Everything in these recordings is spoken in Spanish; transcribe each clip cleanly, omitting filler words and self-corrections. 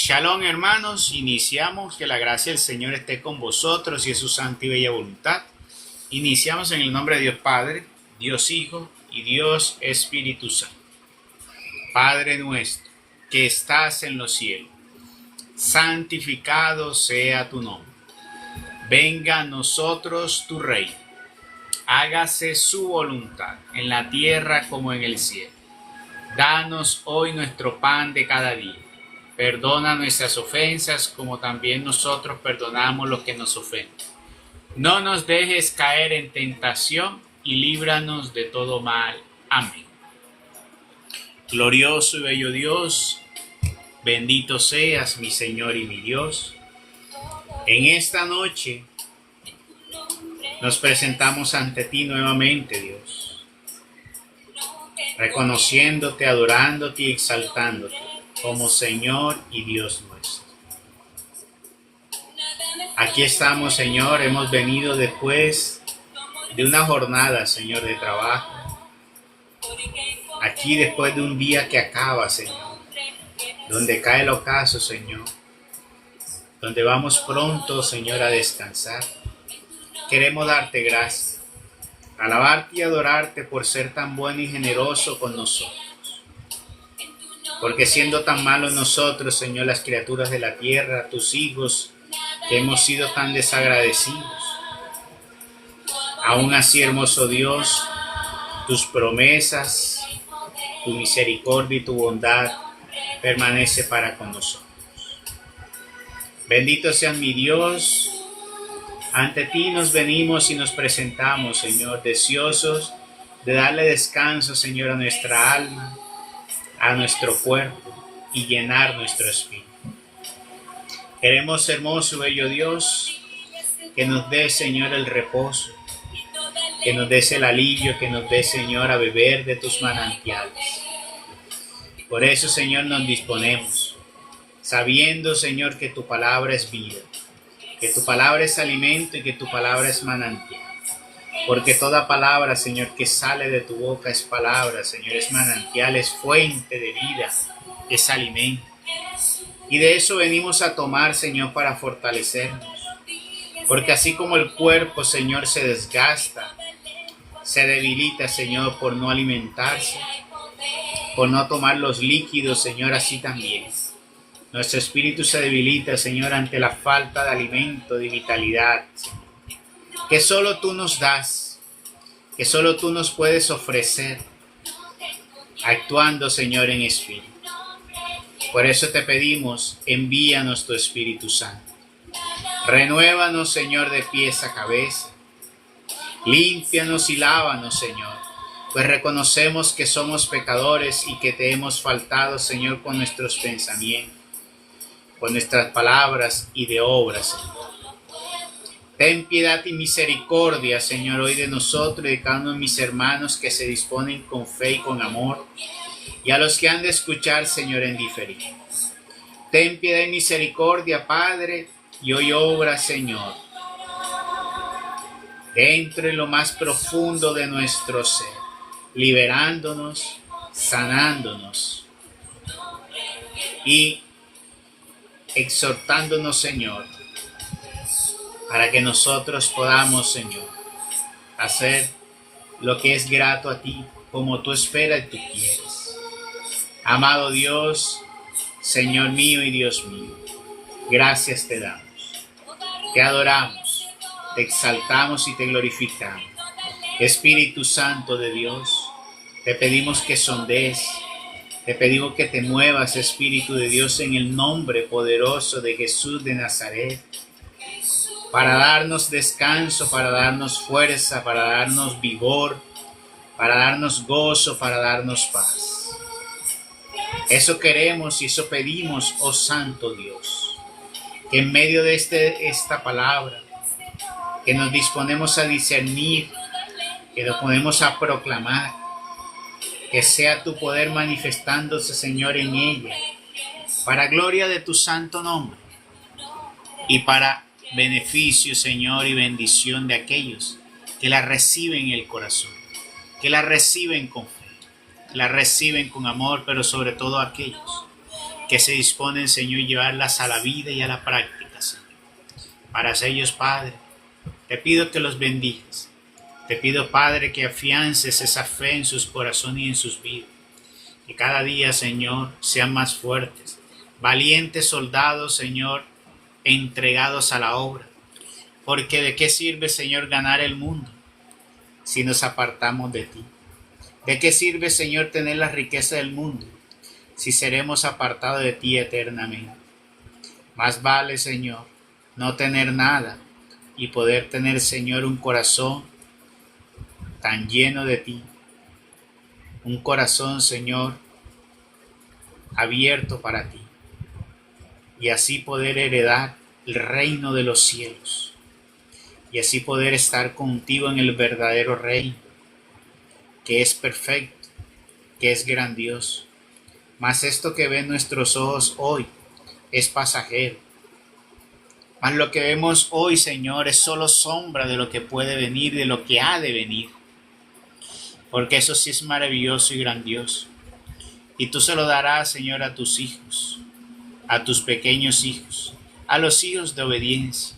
Shalom, hermanos, iniciamos. Que la gracia del Señor esté con vosotros y es su santa y bella voluntad. Iniciamos en el nombre de Dios Padre, Dios Hijo y Dios Espíritu Santo. Padre nuestro, que estás en los cielos, santificado sea tu nombre. Venga a nosotros tu reino. Hágase su voluntad en la tierra como en el cielo. Danos hoy nuestro pan de cada día. Perdona nuestras ofensas como también nosotros perdonamos los que nos ofenden. No nos dejes caer en tentación y líbranos de todo mal. Amén. Glorioso y bello Dios, bendito seas mi Señor y mi Dios. En esta noche nos presentamos ante ti nuevamente, Dios, reconociéndote, adorándote y exaltándote como Señor y Dios nuestro. Aquí estamos, Señor, hemos venido después de una jornada, Señor, de trabajo. Aquí después de un día que acaba, Señor, donde cae el ocaso, Señor, donde vamos pronto, Señor, a descansar. Queremos darte gracias, alabarte y adorarte por ser tan bueno y generoso con nosotros. Porque siendo tan malos nosotros, Señor, las criaturas de la tierra, tus hijos, que hemos sido tan desagradecidos, aún así, hermoso Dios, tus promesas, tu misericordia y tu bondad permanece para con nosotros. Bendito sea mi Dios. Ante ti nos venimos y nos presentamos, Señor, deseosos de darle descanso, Señor, a nuestra alma, a nuestro cuerpo y llenar nuestro espíritu. Queremos, hermoso, bello Dios, que nos dé, Señor, el reposo, que nos des el alivio, que nos dé, Señor, a beber de tus manantiales. Por eso, Señor, nos disponemos, sabiendo, Señor, que tu palabra es vida, que tu palabra es alimento y que tu palabra es manantial. Porque toda palabra, Señor, que sale de tu boca es palabra, Señor, es manantial, es fuente de vida, es alimento. Y de eso venimos a tomar, Señor, para fortalecernos. Porque así como el cuerpo, Señor, se desgasta, se debilita, Señor, por no alimentarse, por no tomar los líquidos, Señor, así también nuestro espíritu se debilita, Señor, ante la falta de alimento, de vitalidad, Señor, que solo tú nos das, que solo tú nos puedes ofrecer, actuando, Señor, en espíritu. Por eso te pedimos, envíanos tu Espíritu Santo. Renuévanos, Señor, de pies a cabeza. Límpianos y lávanos, Señor, pues reconocemos que somos pecadores y que te hemos faltado, Señor, con nuestros pensamientos, con nuestras palabras y de obras, Señor. Ten piedad y misericordia, Señor, hoy de nosotros y de cada uno de mis hermanos que se disponen con fe y con amor, y a los que han de escuchar, Señor, en diferido. Ten piedad y misericordia, Padre, y hoy obra, Señor, dentro en lo más profundo de nuestro ser, liberándonos, sanándonos y exhortándonos, Señor, para que nosotros podamos, Señor, hacer lo que es grato a ti, como tú esperas y tú quieres. Amado Dios, Señor mío y Dios mío, gracias te damos, te adoramos, te exaltamos y te glorificamos. Espíritu Santo de Dios, te pedimos que sondees, te pedimos que te muevas, Espíritu de Dios, en el nombre poderoso de Jesús de Nazaret, para darnos descanso, para darnos fuerza, para darnos vigor, para darnos gozo, para darnos paz. Eso queremos y eso pedimos, oh Santo Dios, que en medio de esta palabra, que nos disponemos a discernir, que nos ponemos a proclamar, que sea tu poder manifestándose, Señor, en ella, para gloria de tu santo nombre y para beneficio, Señor, y bendición de aquellos que la reciben en el corazón, que la reciben con fe, que la reciben con amor, pero sobre todo aquellos que se disponen, Señor, a llevarlas a la vida y a la práctica, Señor. Para ellos, Padre, te pido que los bendigas. Te pido, Padre, que afiances esa fe en sus corazones y en sus vidas. Que cada día, Señor, sean más fuertes, valientes soldados, Señor, entregados a la obra. Porque ¿de qué sirve, Señor, ganar el mundo si nos apartamos de ti? ¿De qué sirve, Señor, tener la riqueza del mundo si seremos apartados de ti eternamente? Más vale, Señor, no tener nada y poder tener, Señor, un corazón tan lleno de ti. Un corazón, Señor, abierto para ti. Y así poder heredar el reino de los cielos. Y así poder estar contigo en el verdadero reino, que es perfecto, que es grandioso. Mas esto que ven nuestros ojos hoy es pasajero. Mas lo que vemos hoy, Señor, es solo sombra de lo que puede venir, de lo que ha de venir. Porque eso sí es maravilloso y grandioso. Y tú se lo darás, Señor, a tus hijos, a tus pequeños hijos, a los hijos de obediencia,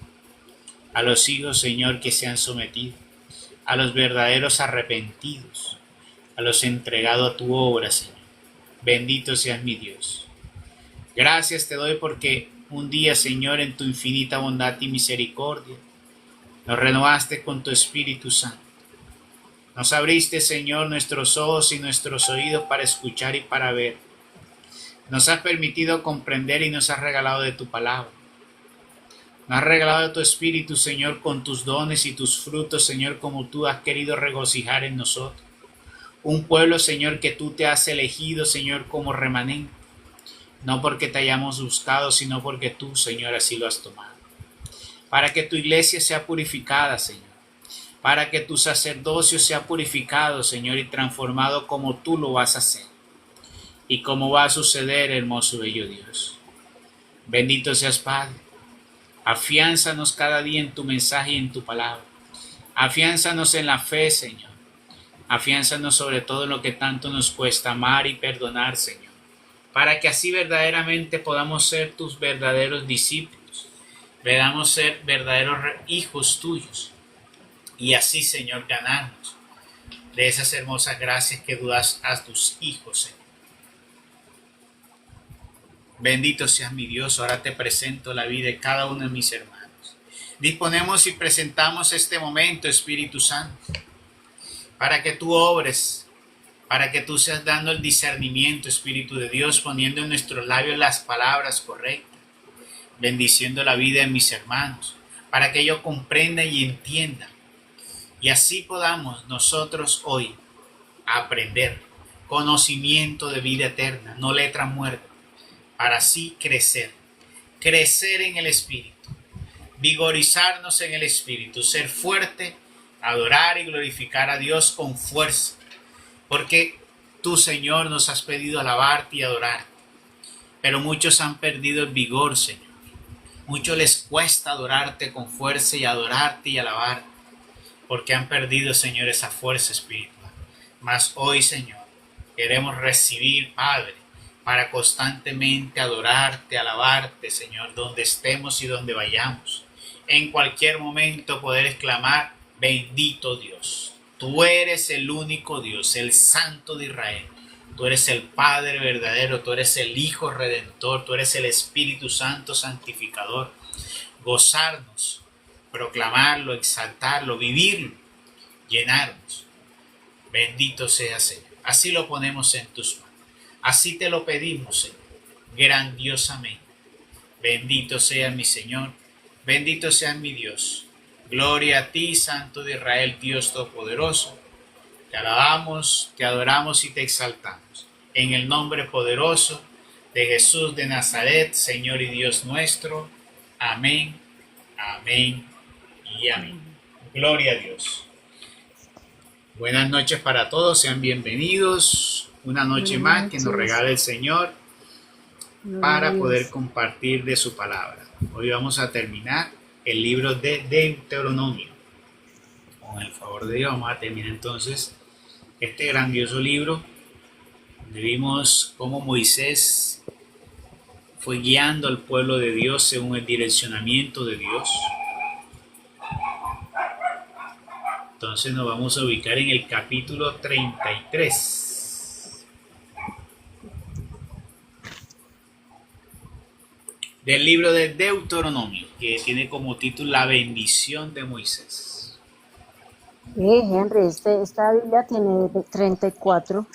a los hijos, Señor, que se han sometido, a los verdaderos arrepentidos, a los entregados a tu obra, Señor. Bendito seas mi Dios. Gracias te doy porque un día, Señor, en tu infinita bondad y misericordia, nos renovaste con tu Espíritu Santo. Nos abriste, Señor, nuestros ojos y nuestros oídos para escuchar y para ver. Nos has permitido comprender y nos has regalado de tu palabra. Nos has regalado de tu Espíritu, Señor, con tus dones y tus frutos, Señor, como tú has querido regocijar en nosotros. Un pueblo, Señor, que tú te has elegido, Señor, como remanente. No porque te hayamos buscado, sino porque tú, Señor, así lo has tomado. Para que tu iglesia sea purificada, Señor. Para que tu sacerdocio sea purificado, Señor, y transformado como tú lo vas a hacer. Y como va a suceder, hermoso bello Dios. Bendito seas, Padre. Afiánzanos cada día en tu mensaje y en tu palabra. Afiánzanos en la fe, Señor. Afiánzanos sobre todo en lo que tanto nos cuesta amar y perdonar, Señor. Para que así verdaderamente podamos ser tus verdaderos discípulos. Podamos ser verdaderos hijos tuyos. Y así, Señor, ganarnos de esas hermosas gracias que tú das a tus hijos, Señor. Bendito seas mi Dios. Ahora te presento la vida de cada uno de mis hermanos. Disponemos y presentamos este momento, Espíritu Santo, para que tú obres, para que tú seas dando el discernimiento, Espíritu de Dios, poniendo en nuestros labios las palabras correctas, bendiciendo la vida de mis hermanos, para que ellos comprendan y entiendan. Y así podamos nosotros hoy aprender conocimiento de vida eterna, no letra muerta, para así crecer en el Espíritu, vigorizarnos en el Espíritu, ser fuerte, adorar y glorificar a Dios con fuerza, porque tú, Señor, nos has pedido alabarte y adorarte, pero muchos han perdido el vigor, Señor. Muchos les cuesta adorarte con fuerza y adorarte y alabarte, porque han perdido, Señor, esa fuerza espiritual. Mas hoy, Señor, queremos recibir, Padre, para constantemente adorarte, alabarte, Señor, donde estemos y donde vayamos. En cualquier momento poder exclamar, bendito Dios. Tú eres el único Dios, el Santo de Israel. Tú eres el Padre verdadero, tú eres el Hijo Redentor, tú eres el Espíritu Santo santificador. Gozarnos, proclamarlo, exaltarlo, vivirlo, llenarnos. Bendito sea, Señor. Así lo ponemos en tus manos. Así te lo pedimos, Señor, grandiosamente. Bendito sea mi Señor, bendito sea mi Dios. Gloria a ti, Santo de Israel, Dios Todopoderoso. Te alabamos, te adoramos y te exaltamos. En el nombre poderoso de Jesús de Nazaret, Señor y Dios nuestro. Amén, amén y amén. Gloria a Dios. Buenas noches para todos, sean bienvenidos. Una noche más que nos regala el Señor para poder compartir de su palabra. Hoy vamos a terminar el libro de Deuteronomio. Con el favor de Dios vamos a terminar entonces este grandioso libro donde vimos cómo Moisés fue guiando al pueblo de Dios según el direccionamiento de Dios. Entonces nos vamos a ubicar en el capítulo 33 del libro de Deuteronomio, que tiene como título La bendición de Moisés. Henry, esta Biblia tiene 34.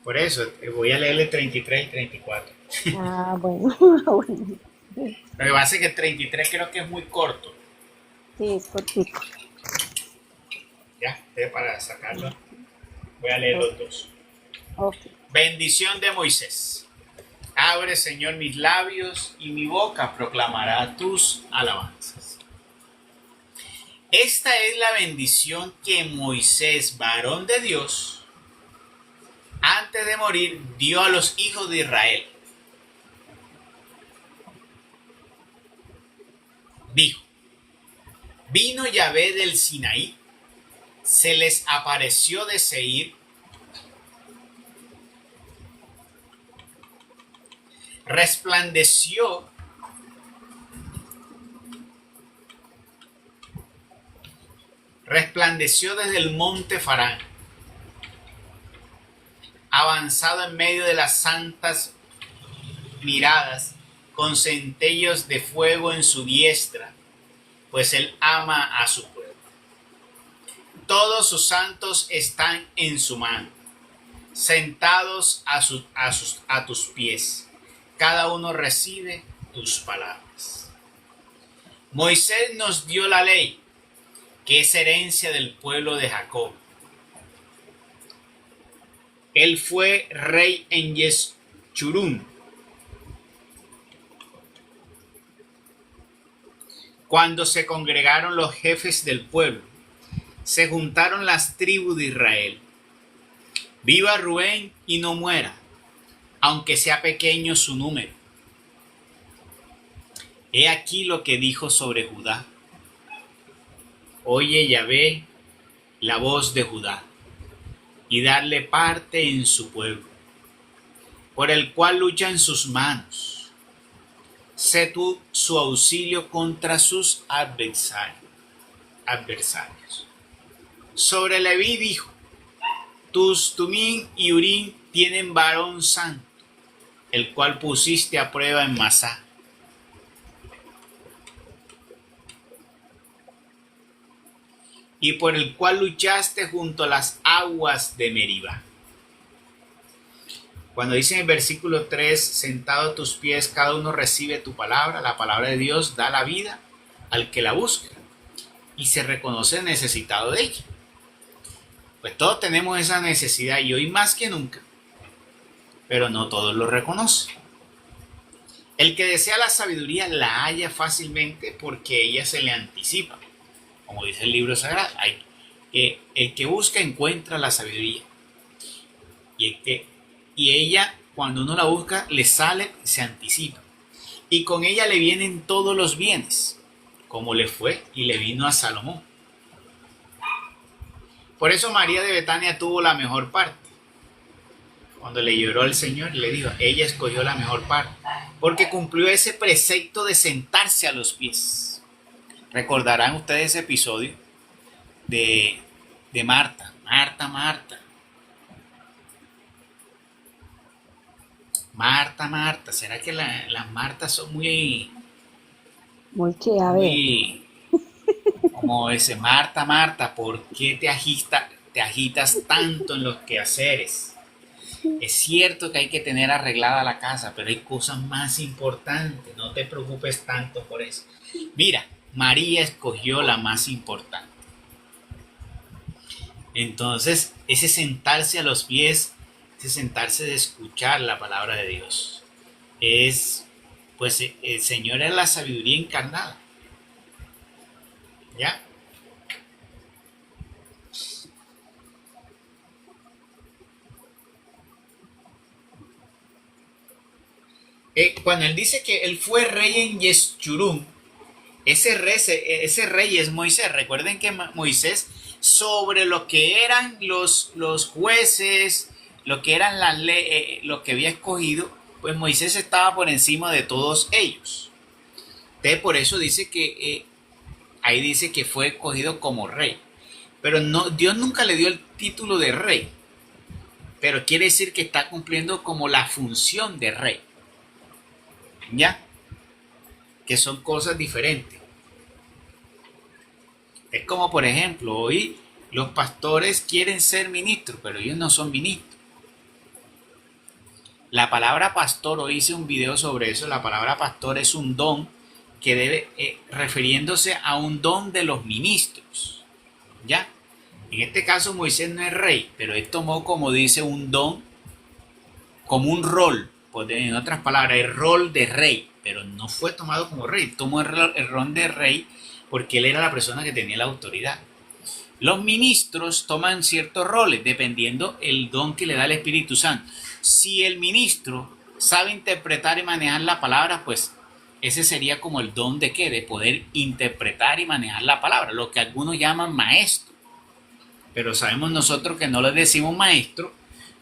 Por eso voy a leerle 33 y 34. Ah, bueno. Bueno. Lo que pasa es que el 33 creo que es muy corto. Sí, es cortico. Ya, para sacarlo, voy a leer los dos. Okay. Bendición de Moisés. Abre, Señor, mis labios y mi boca proclamará tus alabanzas. Esta es la bendición que Moisés, varón de Dios, antes de morir, dio a los hijos de Israel. Dijo: vino Yahvé del Sinaí, se les apareció de Seir, resplandeció desde el monte Farán, avanzado en medio de las santas miradas, con centellos de fuego en su diestra, pues él ama a su pueblo. Todos sus santos están en su mano, sentados a tus pies. Cada uno recibe tus palabras. Moisés nos dio la ley, que es herencia del pueblo de Jacob. Él fue rey en Yeshurun, cuando se congregaron los jefes del pueblo. Se juntaron las tribus de Israel. Viva Rubén y no muera, aunque sea pequeño su número. He aquí lo que dijo sobre Judá. Oye, Yahvé, la voz de Judá, y darle parte en su pueblo, por el cual luchan sus manos. Sé tú su auxilio contra sus adversarios. Sobre Leví dijo: tus Tumín y Urín tienen varón santo, el cual pusiste a prueba en Masá. Y por el cual luchaste junto a las aguas de Meribá. Cuando dice en el versículo 3, sentado a tus pies, cada uno recibe tu palabra. La palabra de Dios da la vida al que la busca y se reconoce necesitado de ella. Pues todos tenemos esa necesidad y hoy más que nunca, pero no todos lo reconocen. El que desea la sabiduría la halla fácilmente porque ella se le anticipa. Como dice el libro sagrado, el que busca encuentra la sabiduría. Y ella, cuando uno la busca, le sale, se anticipa. Y con ella le vienen todos los bienes, como le fue y le vino a Salomón. Por eso María de Betania tuvo la mejor parte. Cuando le lloró al Señor, le dijo, ella escogió la mejor parte, porque cumplió ese precepto de sentarse a los pies. Recordarán ustedes ese episodio de Marta. Marta. ¿Será que las Martas son muy que a ver? Como ese Marta, ¿por qué te agitas tanto en los quehaceres? Es cierto que hay que tener arreglada la casa, pero hay cosas más importantes. No te preocupes tanto por eso. Mira, María escogió la más importante. Entonces, ese sentarse a los pies, ese sentarse de escuchar la palabra de Dios, pues el Señor es la sabiduría encarnada. ¿Ya? Cuando él dice que él fue rey en Yeshurun, ese rey es Moisés. Recuerden que Moisés, sobre lo que eran los jueces, lo que eran las leyes, lo que había escogido, pues Moisés estaba por encima de todos ellos. Entonces por eso dice que ahí dice que fue escogido como rey. Pero no, Dios nunca le dio el título de rey. Pero quiere decir que está cumpliendo como la función de rey. ¿Ya? Que son cosas diferentes. Es como, por ejemplo, hoy los pastores quieren ser ministros, pero ellos no son ministros. La palabra pastor, hoy hice un video sobre eso, la palabra pastor es un don que debe, refiriéndose a un don de los ministros. ¿Ya? En este caso Moisés no es rey, pero él tomó, como dice, un don, como un rol, pues en otras palabras, el rol de rey, pero no fue tomado como rey, tomó el rol de rey porque él era la persona que tenía la autoridad. Los ministros toman ciertos roles dependiendo el don que le da el Espíritu Santo. Si el ministro sabe interpretar y manejar la palabra, pues ese sería como el don de qué, de poder interpretar y manejar la palabra, lo que algunos llaman maestro. Pero sabemos nosotros que no le decimos maestro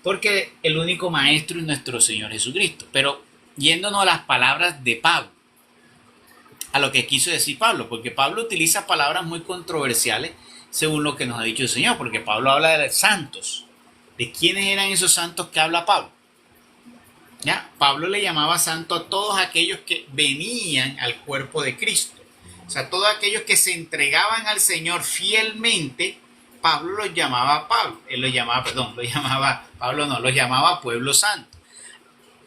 porque el único maestro es nuestro Señor Jesucristo. Pero yéndonos a las palabras de Pablo, a lo que quiso decir Pablo, porque Pablo utiliza palabras muy controversiales según lo que nos ha dicho el Señor, porque Pablo habla de santos. ¿De quiénes eran esos santos que habla Pablo? ¿Ya? Pablo le llamaba santo a todos aquellos que venían al cuerpo de Cristo. O sea, todos aquellos que se entregaban al Señor fielmente, Pablo los llamaba Pablo. Él los llamaba, Pablo no, los llamaba pueblo santo.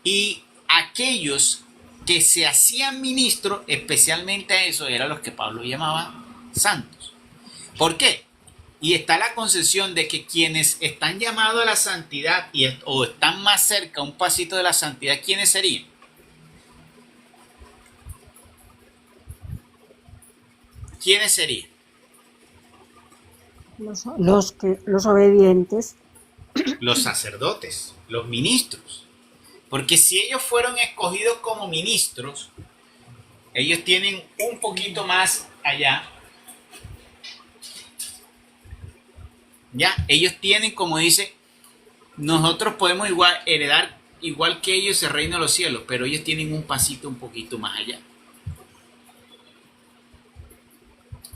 Y aquellos que se hacían ministros, especialmente a eso, eran los que Pablo llamaba santos. ¿Por qué? Y está la concepción de que quienes están llamados a la santidad o están más cerca, un pasito de la santidad, ¿quiénes serían? ¿Quiénes serían? Los obedientes. Los sacerdotes, los ministros. Porque si ellos fueron escogidos como ministros, ellos tienen un poquito más allá. Ya, ellos tienen, como dice, nosotros podemos heredar igual que ellos el reino de los cielos, pero ellos tienen un pasito un poquito más allá.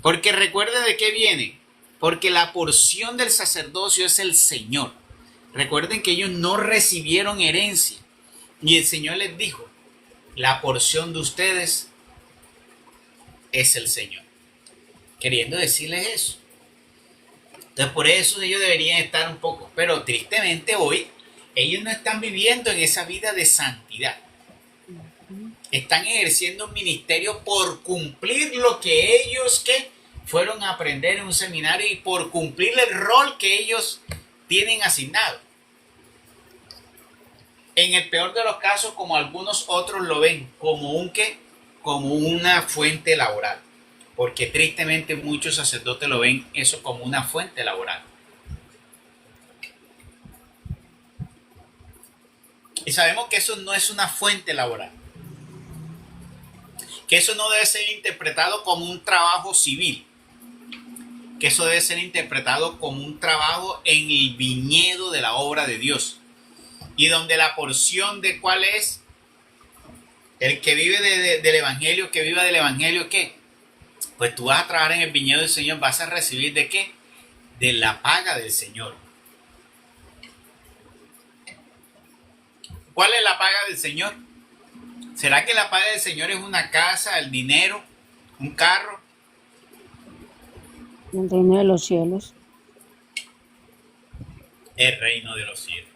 Porque recuerda de qué viene, porque la porción del sacerdocio es el Señor. Recuerden que ellos no recibieron herencia y el Señor les dijo, la porción de ustedes es el Señor. Queriendo decirles eso. Entonces por eso ellos deberían estar un poco, pero tristemente hoy ellos no están viviendo en esa vida de santidad. Están ejerciendo un ministerio por cumplir lo que ellos fueron a aprender en un seminario y por cumplir el rol que ellos tienen asignado. En el peor de los casos, como algunos otros lo ven, como una fuente laboral. Porque tristemente muchos sacerdotes lo ven eso como una fuente laboral. Y sabemos que eso no es una fuente laboral. Que eso no debe ser interpretado como un trabajo civil. Que eso debe ser interpretado como un trabajo en el viñedo de la obra de Dios. Y donde la porción de cuál es el que vive del evangelio, que viva del evangelio, ¿qué? Pues tú vas a trabajar en el viñedo del Señor, vas a recibir ¿de qué? De la paga del Señor. ¿Cuál es la paga del Señor? ¿Será que la paga del Señor es una casa, el dinero, un carro? El reino de los cielos. El reino de los cielos.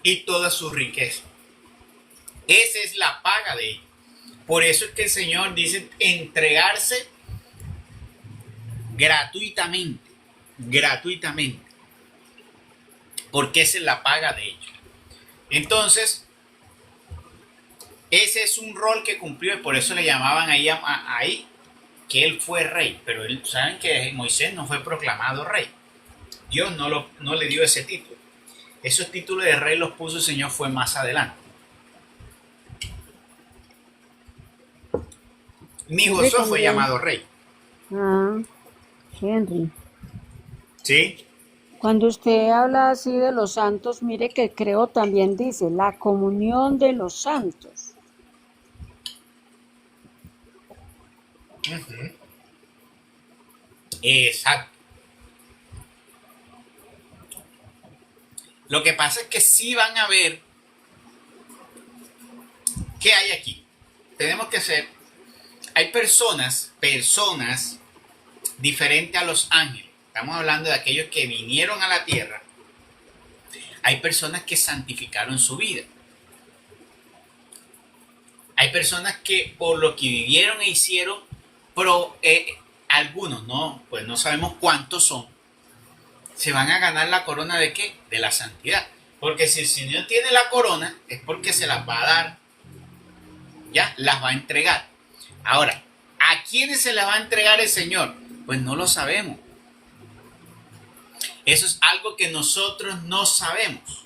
Y toda su riqueza. Esa es la paga de ellos. Por eso es que el Señor dice entregarse gratuitamente. Gratuitamente. Porque esa es la paga de ellos. Entonces, ese es un rol que cumplió y por eso le llamaban ahí que él fue rey. Pero saben que Moisés no fue proclamado rey. Dios no le dio ese título. Esos títulos de rey los puso el Señor fue más adelante. Ni Josué fue llamado rey. Ah, Henry. ¿Sí? Cuando usted habla así de los santos, mire que creo también dice la comunión de los santos. Exacto. Lo que pasa es que sí van a ver qué hay aquí. Tenemos que ser, hay personas diferentes a los ángeles. Estamos hablando de aquellos que vinieron a la tierra. Hay personas que santificaron su vida. Hay personas que por lo que vivieron e hicieron, pero algunos no, pues no sabemos cuántos son, se van a ganar la corona de ¿qué? De la santidad. Porque si el Señor tiene la corona, es porque se las va a dar, ya, las va a entregar. Ahora, ¿a quiénes se las va a entregar el Señor? Pues no lo sabemos. Eso es algo que nosotros no sabemos.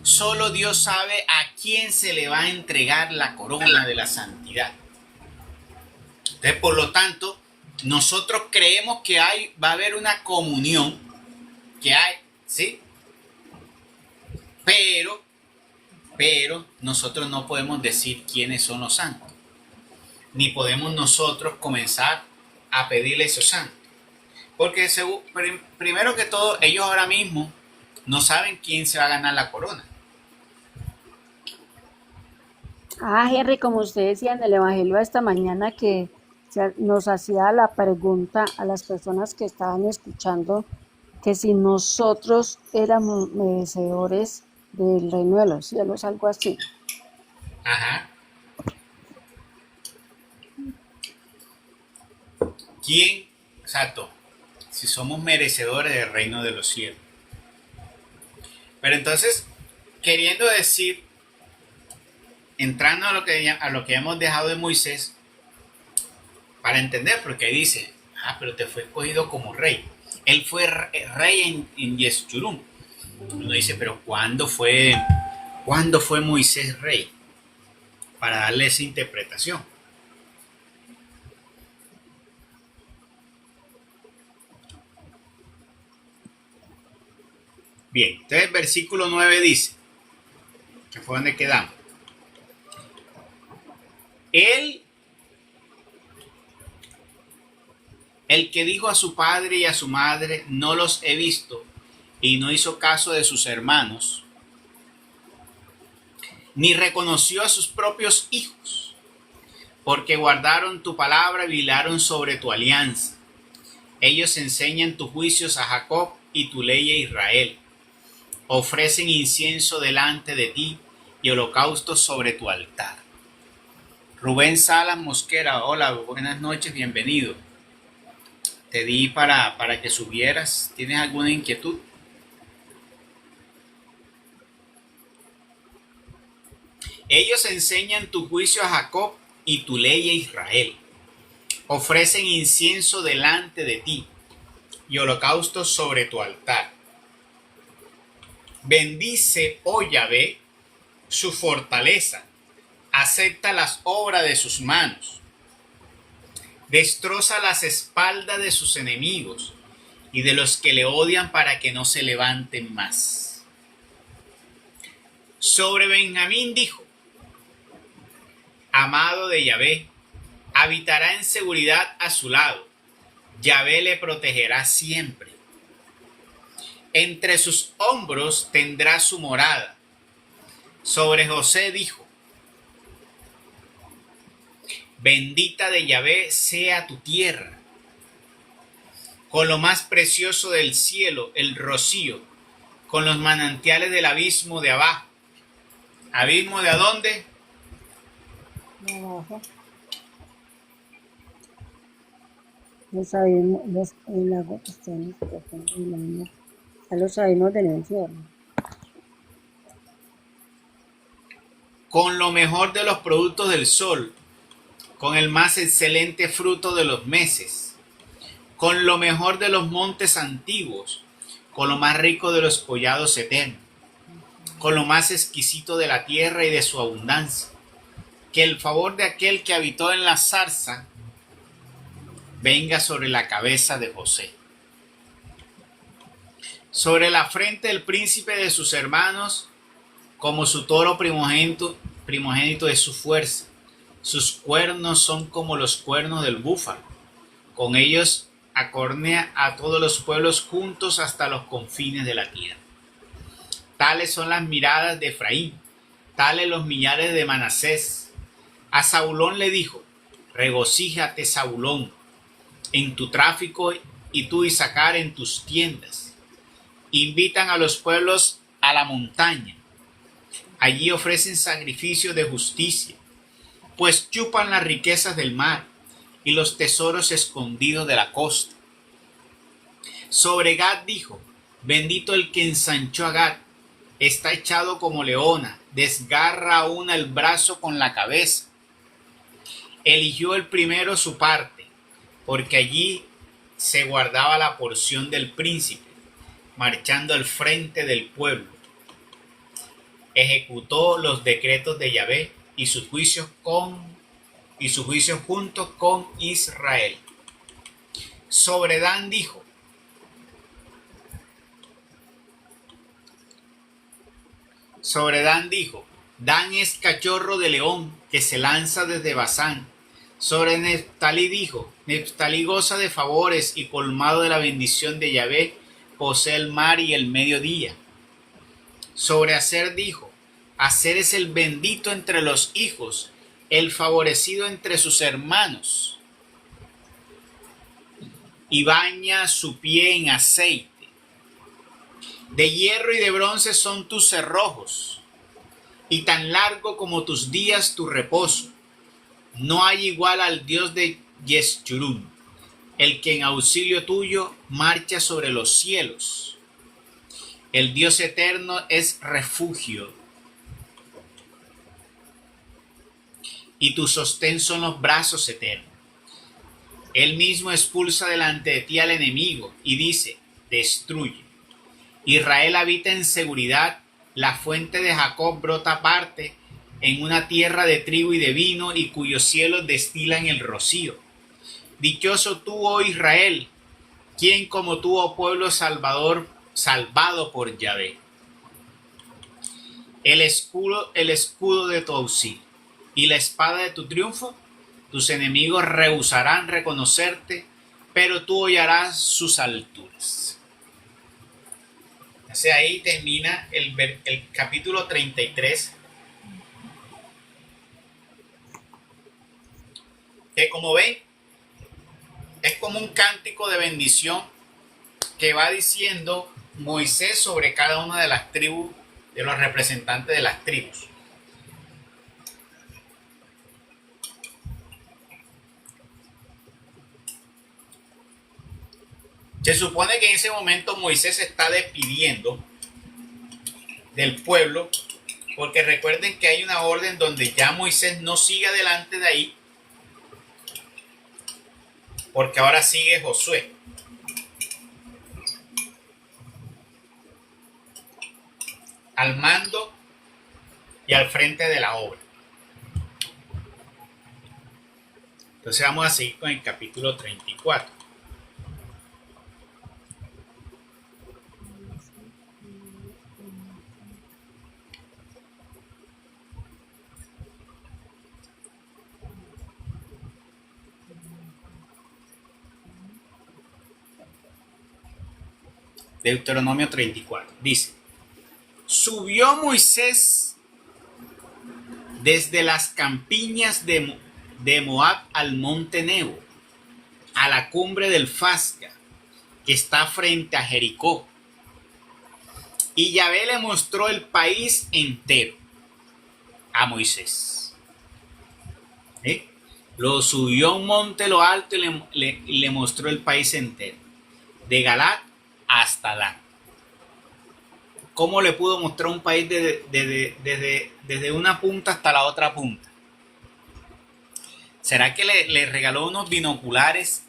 Solo Dios sabe a quién se le va a entregar la corona de la santidad. Entonces, por lo tanto, nosotros creemos que va a haber una comunión, que hay, ¿sí? Pero nosotros no podemos decir quiénes son los santos. Ni podemos nosotros comenzar a pedirle a esos santos. Porque primero que todo, ellos ahora mismo no saben quién se va a ganar la corona. Henry, como usted decía en el Evangelio de esta mañana que nos hacía la pregunta a las personas que estaban escuchando que si nosotros éramos merecedores del reino de los cielos, algo así. Ajá. ¿Quién? Exacto. Si somos merecedores del reino de los cielos. Pero entonces, queriendo decir, entrando a lo que hemos dejado de Moisés, para entender, porque ahí dice, pero te fue escogido como rey. Él fue rey en Yeshurun. Uno dice, pero ¿cuándo fue Moisés rey? Para darle esa interpretación. Bien, entonces el versículo 9 dice, que fue donde quedamos. El que dijo a su padre y a su madre, no los he visto, y no hizo caso de sus hermanos, ni reconoció a sus propios hijos, porque guardaron tu palabra y vigilaron sobre tu alianza. Ellos enseñan tus juicios a Jacob y tu ley a Israel. Ofrecen incienso delante de ti y holocaustos sobre tu altar. Rubén Salas Mosquera, hola, buenas noches, bienvenido. Te di para que subieras. ¿Tienes alguna inquietud? Ellos enseñan tu juicio a Jacob y tu ley a Israel. Ofrecen incienso delante de ti y holocaustos sobre tu altar. Bendice, oh Yahvé, su fortaleza. Acepta las obras de sus manos. Destroza las espaldas de sus enemigos y de los que le odian para que no se levanten más. Sobre Benjamín dijo, amado de Yahvé, habitará en seguridad a su lado. Yahvé le protegerá siempre. Entre sus hombros tendrá su morada. Sobre José dijo, bendita de Yahvé sea tu tierra, con lo más precioso del cielo, el rocío, con los manantiales del abismo de abajo. ¿Abismo de adónde? De abajo. Los abismos, el lago que está en el año, a los abismos del infierno. Con lo mejor de los productos del sol, con el más excelente fruto de los meses, con lo mejor de los montes antiguos, con lo más rico de los collados eternos, con lo más exquisito de la tierra y de su abundancia, que el favor de aquel que habitó en la zarza venga sobre la cabeza de José. Sobre la frente del príncipe de sus hermanos, como su toro primogénito es su fuerza. Sus cuernos son como los cuernos del búfalo. Con ellos acornea a todos los pueblos juntos hasta los confines de la tierra. Tales son las miradas de Efraín, tales los millares de Manasés. A Zabulón le dijo: regocíjate, Zabulón, en tu tráfico, y tú, Isaacar, en tus tiendas. Invitan a los pueblos a la montaña. Allí ofrecen sacrificios de justicia, pues chupan las riquezas del mar y los tesoros escondidos de la costa. Sobre Gad dijo: bendito el que ensanchó a Gad, está echado como leona, desgarra aún el brazo con la cabeza. Eligió el primero su parte, porque allí se guardaba la porción del príncipe, marchando al frente del pueblo. Ejecutó los decretos de Yahvé y sus juicios junto con Israel. Sobre Dan dijo: Dan es cachorro de león que se lanza desde Basán. Sobre Neftalí dijo: Neftalí goza de favores y colmado de la bendición de Yahvé, posee el mar y el mediodía. Sobre Aser dijo: Aser es el bendito entre los hijos, el favorecido entre sus hermanos, y baña su pie en aceite. De hierro y de bronce son tus cerrojos, y tan largo como tus días tu reposo. No hay igual al Dios de Yeshurun, el que en auxilio tuyo marcha sobre los cielos. El Dios eterno es refugio, y tu sostén son los brazos eternos. Él mismo expulsa delante de ti al enemigo y dice: destruye. Israel habita en seguridad, la fuente de Jacob brota aparte, en una tierra de trigo y de vino, y cuyos cielos destilan el rocío. Dichoso tú, oh Israel, ¿quién como tú, oh pueblo salvado por Yahvé? El escudo de tu auxilio y la espada de tu triunfo. Tus enemigos rehusarán reconocerte, pero tú hollarás sus alturas. Así ahí termina el capítulo 33, que como ven, es como un cántico de bendición que va diciendo Moisés sobre cada una de las tribus, de los representantes de las tribus. Se supone que en ese momento Moisés se está despidiendo del pueblo, porque recuerden que hay una orden donde ya Moisés no sigue adelante de ahí, porque ahora sigue Josué. Al mando y al frente de la obra. Entonces vamos a seguir con el capítulo 34. Deuteronomio 34. Dice: subió Moisés desde las campiñas de Moab al monte Nebo, a la cumbre del Fasca, que está frente a Jericó. Y Yahvé le mostró el país entero a Moisés. ¿Eh? Lo subió a un monte lo alto y le mostró el país entero, de Galat hasta Dan. ¿Cómo le pudo mostrar un país desde una punta hasta la otra punta? ¿Será que le regaló unos binoculares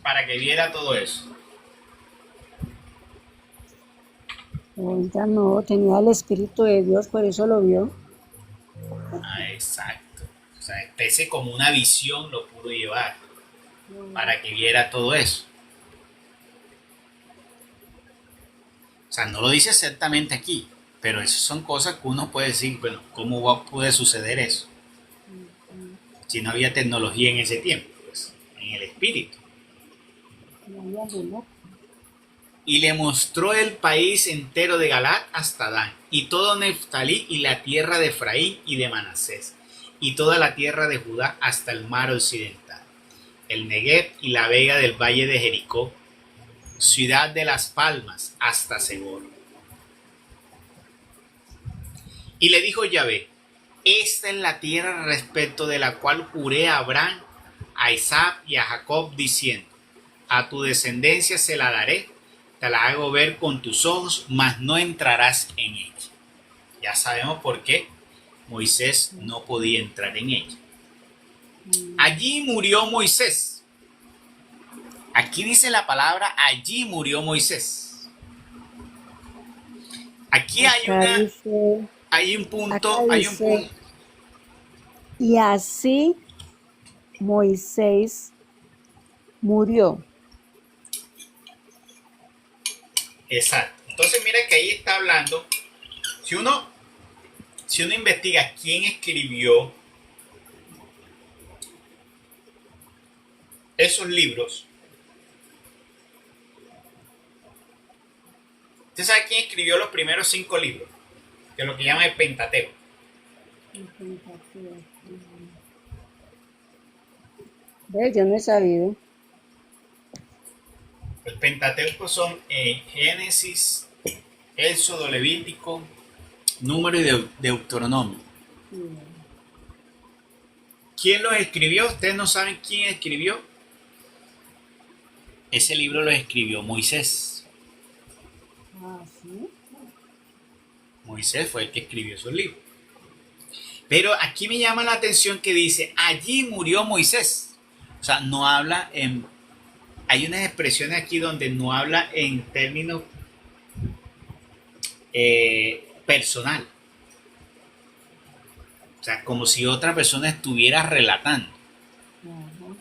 para que viera todo eso? Oiga, no, tenía el Espíritu de Dios, por eso lo vio. Exacto. O sea, especie como una visión lo pudo llevar para que viera todo eso. O sea, no lo dice exactamente aquí, pero esas son cosas que uno puede decir, bueno, puede suceder eso? Si no había tecnología en ese tiempo, pues, en el espíritu. No había reloj. Y le mostró el país entero de Galaad hasta Dan, y todo Neftalí y la tierra de Efraín y de Manasés, y toda la tierra de Judá hasta el mar occidental, el Negev y la vega del valle de Jericó, ciudad de las palmas hasta Segor. Y le dijo Yahvé: esta es la tierra respecto de la cual juré a Abraham, a Isaac y a Jacob, diciendo: a tu descendencia se la daré, te la hago ver con tus ojos, mas no entrarás en ella. Ya sabemos por qué Moisés no podía entrar en ella. Allí murió Moisés. Aquí dice la palabra: allí murió Moisés. Aquí Acá dice, hay un acá punto, dice, y así Moisés murió. exacto. Entonces mira que ahí está hablando, si uno investiga quién escribió esos libros, ¿usted sabe quién escribió los primeros 5 libros? Que es lo que llaman el Pentateuco. Ve, yo no he sabido. El Pentateuco son Génesis, Éxodo, Levítico, Número y Deuteronomio. ¿Quién los escribió? ¿Ustedes no saben quién escribió? Ese libro lo escribió Moisés. Ah, sí. Moisés fue el que escribió esos libros. Pero aquí me llama la atención que dice: allí murió Moisés. O sea, no habla en... Hay unas expresiones aquí donde no habla en términos personal. O sea, como si otra persona estuviera relatando. Ajá.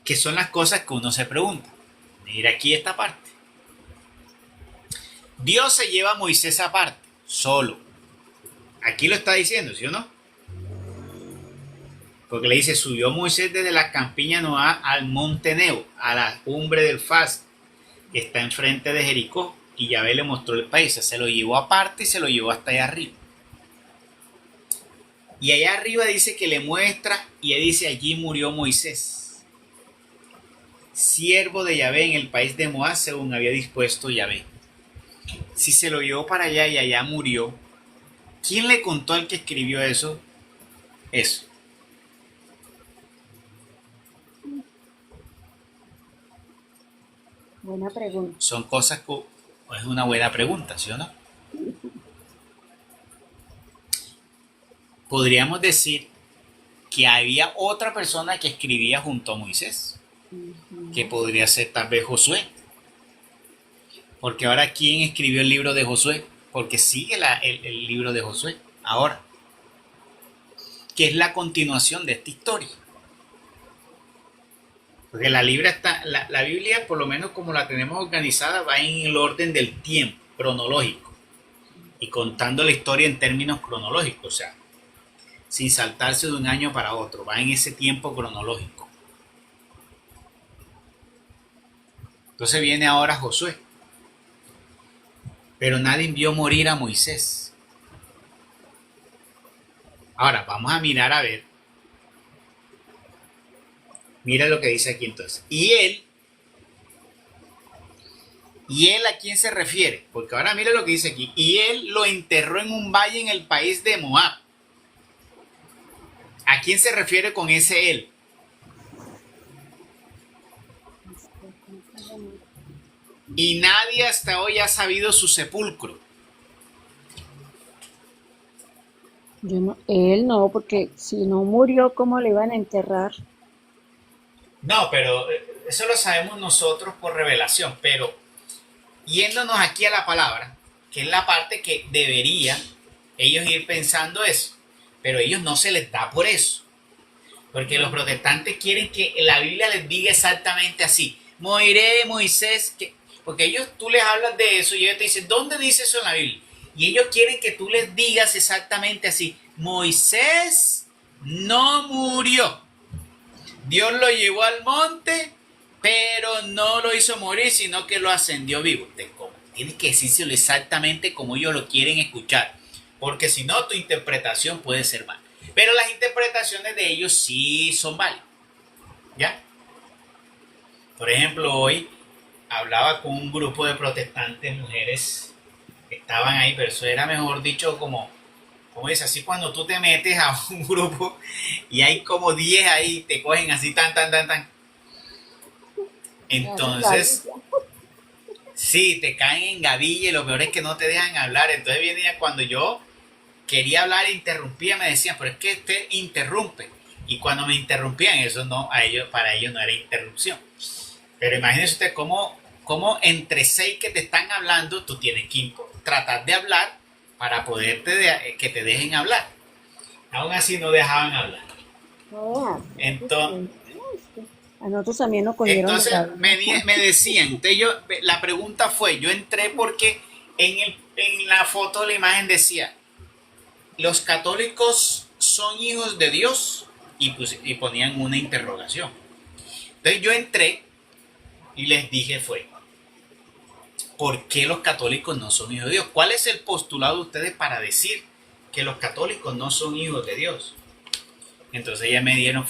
Que son las cosas que uno se pregunta. Mira aquí esta parte. Dios se lleva a Moisés aparte, solo. Aquí lo está diciendo, ¿sí o no? Porque le dice: subió Moisés desde la campiña Noá al monte Nebo, a la cumbre del Faz, que está enfrente de Jericó, y Yahvé le mostró el país. Se lo llevó aparte y se lo llevó hasta allá arriba. Y allá arriba dice que le muestra, y él dice: allí murió Moisés, siervo de Yahvé en el país de Moab, según había dispuesto Yahvé. Si se lo llevó para allá y allá murió, ¿quién le contó al que escribió eso? Eso. Buena pregunta. Son cosas que es una buena pregunta, ¿sí o no? Podríamos decir que había otra persona que escribía junto a Moisés, que podría ser tal vez Josué. Porque ahora, ¿quién escribió el libro de Josué? Porque sigue el libro de Josué ahora, que es la continuación de esta historia. Porque la Biblia, por lo menos como la tenemos organizada, va en el orden del tiempo cronológico y contando la historia en términos cronológicos, o sea, sin saltarse de un año para otro, va en ese tiempo cronológico. Entonces viene ahora Josué, pero nadie vio morir a Moisés. Ahora vamos a mirar a ver. Mira lo que dice aquí entonces. ¿Y él a quién se refiere? Porque ahora mira lo que dice aquí. Y él lo enterró en un valle en el país de Moab. ¿A quién se refiere con ese él? Y nadie hasta hoy ha sabido su sepulcro. Él no, porque si no murió, ¿cómo le iban a enterrar? No, pero eso lo sabemos nosotros por revelación. Pero yéndonos aquí a la palabra, que es la parte que debería ellos ir pensando eso, pero ellos no se les da por eso, porque los protestantes quieren que la Biblia les diga exactamente así: moriré, Moisés, porque ellos, tú les hablas de eso y ellos te dicen, ¿dónde dice eso en la Biblia? Y ellos quieren que tú les digas exactamente así, Moisés no murió. Dios lo llevó al monte, pero no lo hizo morir, sino que lo ascendió vivo. Tienes que decírselo exactamente como ellos lo quieren escuchar, porque si no, tu interpretación puede ser mala. Pero las interpretaciones de ellos sí son válidas. ¿Ya? Por ejemplo, hoy hablaba con un grupo de protestantes, mujeres que estaban ahí, pero eso era, mejor dicho, como es así cuando tú te metes a un grupo y hay como 10 ahí, te cogen así tan, tan, tan, tan. Entonces, sí, te caen en gavilla y lo peor es que no te dejan hablar. Entonces viene cuando yo quería hablar e interrumpía, me decían, pero es que usted interrumpe. Y cuando me interrumpían, eso no, para ellos no era interrupción. Pero imagínese usted cómo entre 6 que te están hablando, tú tienes que tratar de hablar para que te dejen hablar. Aún así no dejaban hablar. Entonces, a nosotros también nos cogieron. entonces me decían, entonces la pregunta fue, yo entré porque en la foto de la imagen decía, los católicos son hijos de Dios y ponían una interrogación. Entonces yo entré y les dije ¿por qué los católicos no son hijos de Dios? ¿Cuál es el postulado de ustedes para decir que los católicos no son hijos de Dios? Entonces ellas me dieron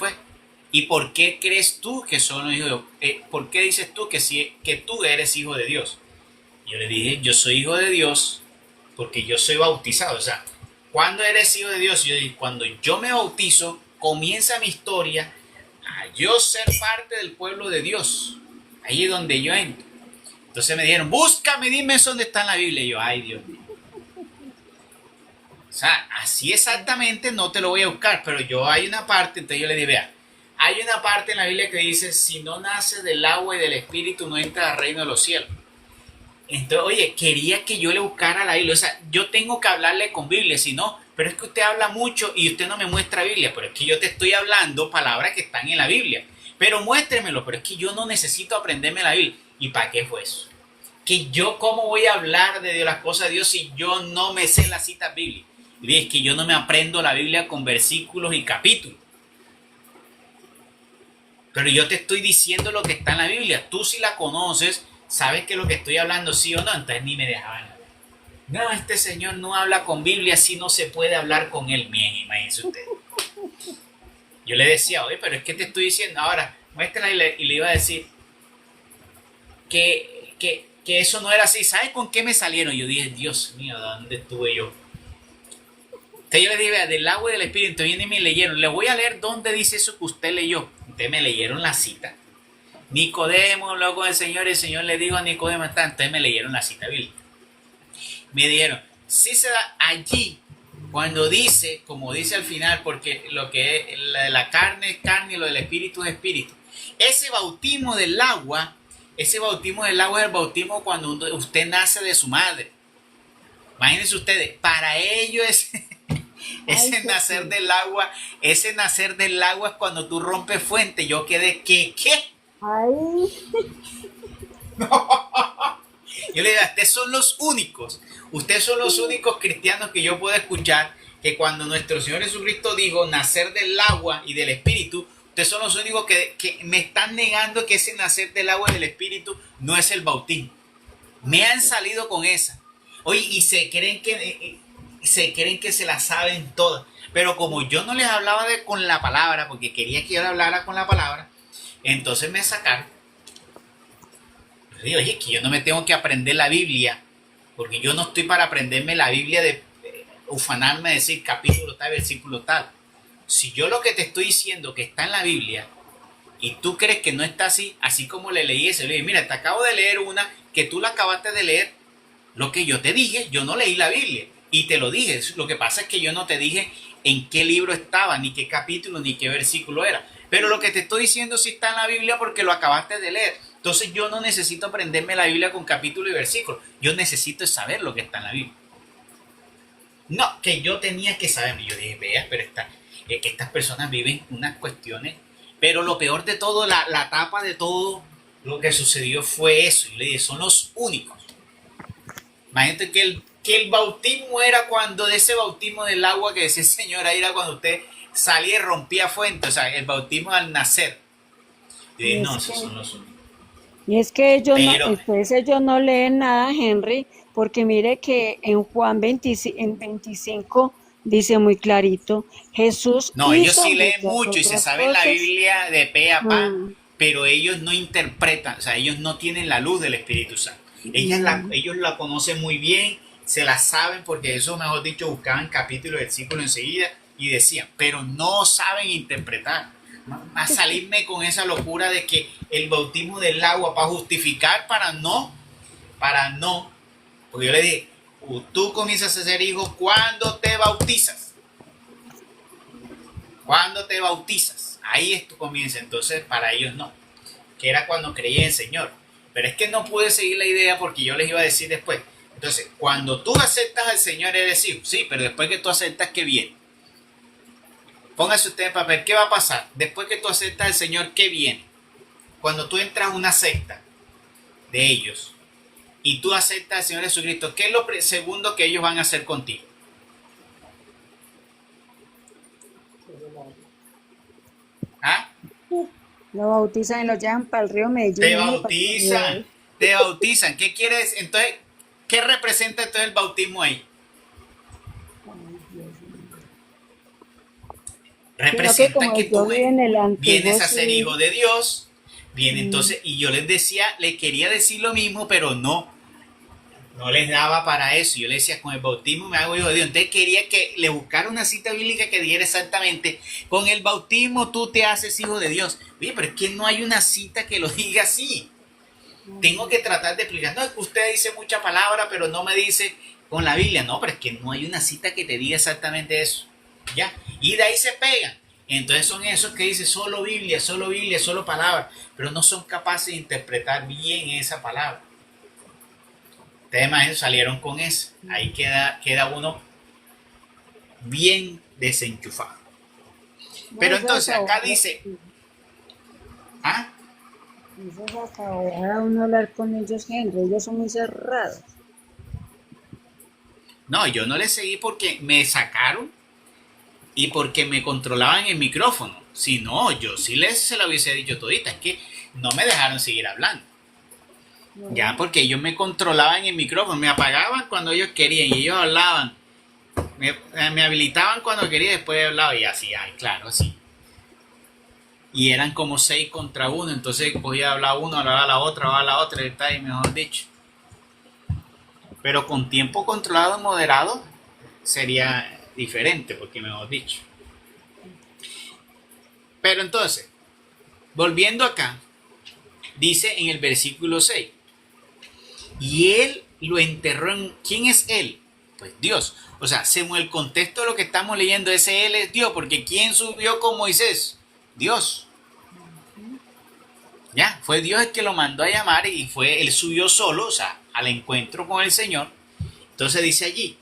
¿y por qué crees tú que son hijos de Dios? ¿Por qué dices tú que tú eres hijo de Dios? Yo le dije, yo soy hijo de Dios porque yo soy bautizado. O sea, ¿cuándo eres hijo de Dios? Yo dije, cuando yo me bautizo, comienza mi historia a yo ser parte del pueblo de Dios. Ahí es donde yo entro. Entonces me dijeron, búscame, dime eso dónde está en la Biblia. Y yo, ay Dios mío. O sea, así exactamente no te lo voy a buscar, pero hay una parte, entonces yo le dije, vea, hay una parte en la Biblia que dice, si no nace del agua y del espíritu, no entra al reino de los cielos. Entonces, oye, quería que yo le buscara la Biblia, o sea, yo tengo que hablarle con Biblia, si no, pero es que usted habla mucho y usted no me muestra Biblia, pero es que yo te estoy hablando palabras que están en la Biblia, pero muéstremelo, pero es que yo no necesito aprenderme la Biblia. ¿Y para qué fue eso? Que yo, ¿cómo voy a hablar de las cosas de Dios si yo no me sé las citas bíblicas? Y es que yo no me aprendo la Biblia con versículos y capítulos. Pero yo te estoy diciendo lo que está en la Biblia. Tú si la conoces, sabes que lo que estoy hablando sí o no, entonces ni me dejaban hablar. No, este señor no habla con Biblia, así no se puede hablar con él. Bien, imagínense ustedes. Yo le decía, oye, pero es que te estoy diciendo, ahora, muéstrala y le iba a decir que eso no era así. ¿Sabes con qué me salieron? Yo dije, Dios mío, ¿dónde estuve yo? Entonces yo les dije, del agua y del espíritu, entonces vienen y me leyeron. Les voy a leer dónde dice eso que usted leyó. Entonces me leyeron la cita. Nicodemo habló con el Señor le dijo a Nicodemo, entonces me leyeron la cita bíblica. Me dijeron, sí se da allí, cuando dice, como dice al final, porque lo que es la carne es carne y lo del espíritu es espíritu. Ese bautismo del agua es el bautismo cuando usted nace de su madre. Imagínense ustedes, para ellos ese nacer del agua es cuando tú rompes fuente. Yo quedé, ¿qué? Ay. No. Yo le digo, ustedes son los únicos cristianos que yo puedo escuchar que cuando nuestro Señor Jesucristo dijo nacer del agua y del espíritu, ustedes son los únicos que me están negando que ese nacer del agua y del espíritu no es el bautismo. Me han salido con esa. Oye, y se creen que se la saben todas. Pero como yo no les hablaba con la palabra, porque quería que yo le hablara con la palabra, entonces me sacaron. Yo digo, oye, que yo no me tengo que aprender la Biblia, porque yo no estoy para aprenderme la Biblia de ufanarme, decir capítulo tal, versículo tal. Si yo lo que te estoy diciendo que está en la Biblia, y tú crees que no está así, así como le leí ese, le dije, mira, te acabo de leer una que tú la acabaste de leer. Lo que yo te dije, yo no leí la Biblia y te lo dije. Lo que pasa es que yo no te dije en qué libro estaba, ni qué capítulo, ni qué versículo era. Pero lo que te estoy diciendo sí está en la Biblia porque lo acabaste de leer. Entonces yo no necesito aprenderme la Biblia con capítulo y versículo. Yo necesito saber lo que está en la Biblia. No, que yo tenía que saber. Yo dije, vea, pero que estas personas viven unas cuestiones. Pero lo peor de todo, la tapa de todo, lo que sucedió fue eso. Y le dije, son los únicos. Imagínate que el bautismo era cuando, de ese bautismo del agua que decía el Señor, ahí era cuando usted salía y rompía fuente, o sea, el bautismo al nacer. Y dije, Y no, es esos que, son los únicos. y es que ellos no, Pero, entonces ellos no leen nada, Henry, porque mire que en Juan 25, en 25 dice muy clarito, Jesús no, ellos hizo sí leen muchas mucho y se otras saben la cosas. Biblia de pe a pa, Mm, pero ellos no interpretan, o sea, ellos no tienen la luz del Espíritu Santo. mm, Ellos la conocen muy bien, se la saben porque eso, mejor dicho, buscaban capítulo y versículo enseguida y decían, pero no saben interpretar. A salirme con esa locura de que el bautismo del agua para justificar, para no, porque yo le dije, tú comienzas a ser hijo cuando te bautizas. Cuando te bautizas, ahí es tu comienzo. Entonces, para ellos no, que era cuando creía en el Señor. Pero es que no pude seguir la idea porque yo les iba a decir después. Entonces, cuando tú aceptas al Señor, eres hijo. Sí, pero después que tú aceptas, ¿qué viene? Póngase usted en papel, ¿qué va a pasar? Después que tú aceptas al Señor, ¿qué viene? Cuando tú entras a una secta de ellos y tú aceptas al Señor Jesucristo, ¿qué es lo segundo que ellos van a hacer contigo? ¿Ah? lo bautizan y lo llevan para el río Te Medellín, hijo, para que bautizan, veas. te bautizan. ¿Qué quieres? Entonces, ¿qué representa entonces el bautismo ahí? Ay, Dios mío. Sino que Representa como que yo tú vi en el antiguo, vienes a ser hijo sí, de Dios. Viene mm, entonces, y yo les decía, le quería decir lo mismo, pero no les daba para eso. Yo les decía, con el bautismo me hago hijo de Dios. Entonces quería que le buscara una cita bíblica que diera exactamente, con el bautismo tú te haces hijo de Dios. Oye, pero es que no hay una cita que lo diga así. Tengo que tratar de explicar. No, usted dice mucha palabra, pero no me dice con la Biblia. No, pero es que no hay una cita que te diga exactamente eso. ¿Ya? Y de ahí se pegan. Entonces son esos que dicen solo Biblia, solo palabra, pero no son capaces de interpretar bien esa palabra. Ustedes más salieron con eso. Ahí queda uno bien desenchufado. no, Pero eso es entonces acá ahora, dice, ah, eso es hasta ahora uno hablar con ellos, Henry, ellos son muy cerrados. no, yo no le seguí porque me sacaron y porque me controlaban el micrófono. Si no, yo sí se lo hubiese dicho todita. Es que no me dejaron seguir hablando. Ya, No, porque ellos me controlaban el micrófono. Me apagaban cuando ellos querían y ellos hablaban. Me habilitaban cuando quería y después hablaba y así, ay, claro, así. Y eran como 6 contra 1. Entonces podía hablar uno, hablaba la otra, y mejor dicho. Pero con tiempo controlado y moderado sería diferente, porque mejor dicho. Pero entonces, volviendo acá, dice en el versículo 6, y él lo enterró en... ¿Quién es él? Pues Dios. O sea, según el contexto de lo que estamos leyendo, ese él es Dios, porque ¿quién subió con Moisés? Dios. Ya, fue Dios el que lo mandó a llamar y él subió solo, o sea, al encuentro con el Señor. Entonces dice allí,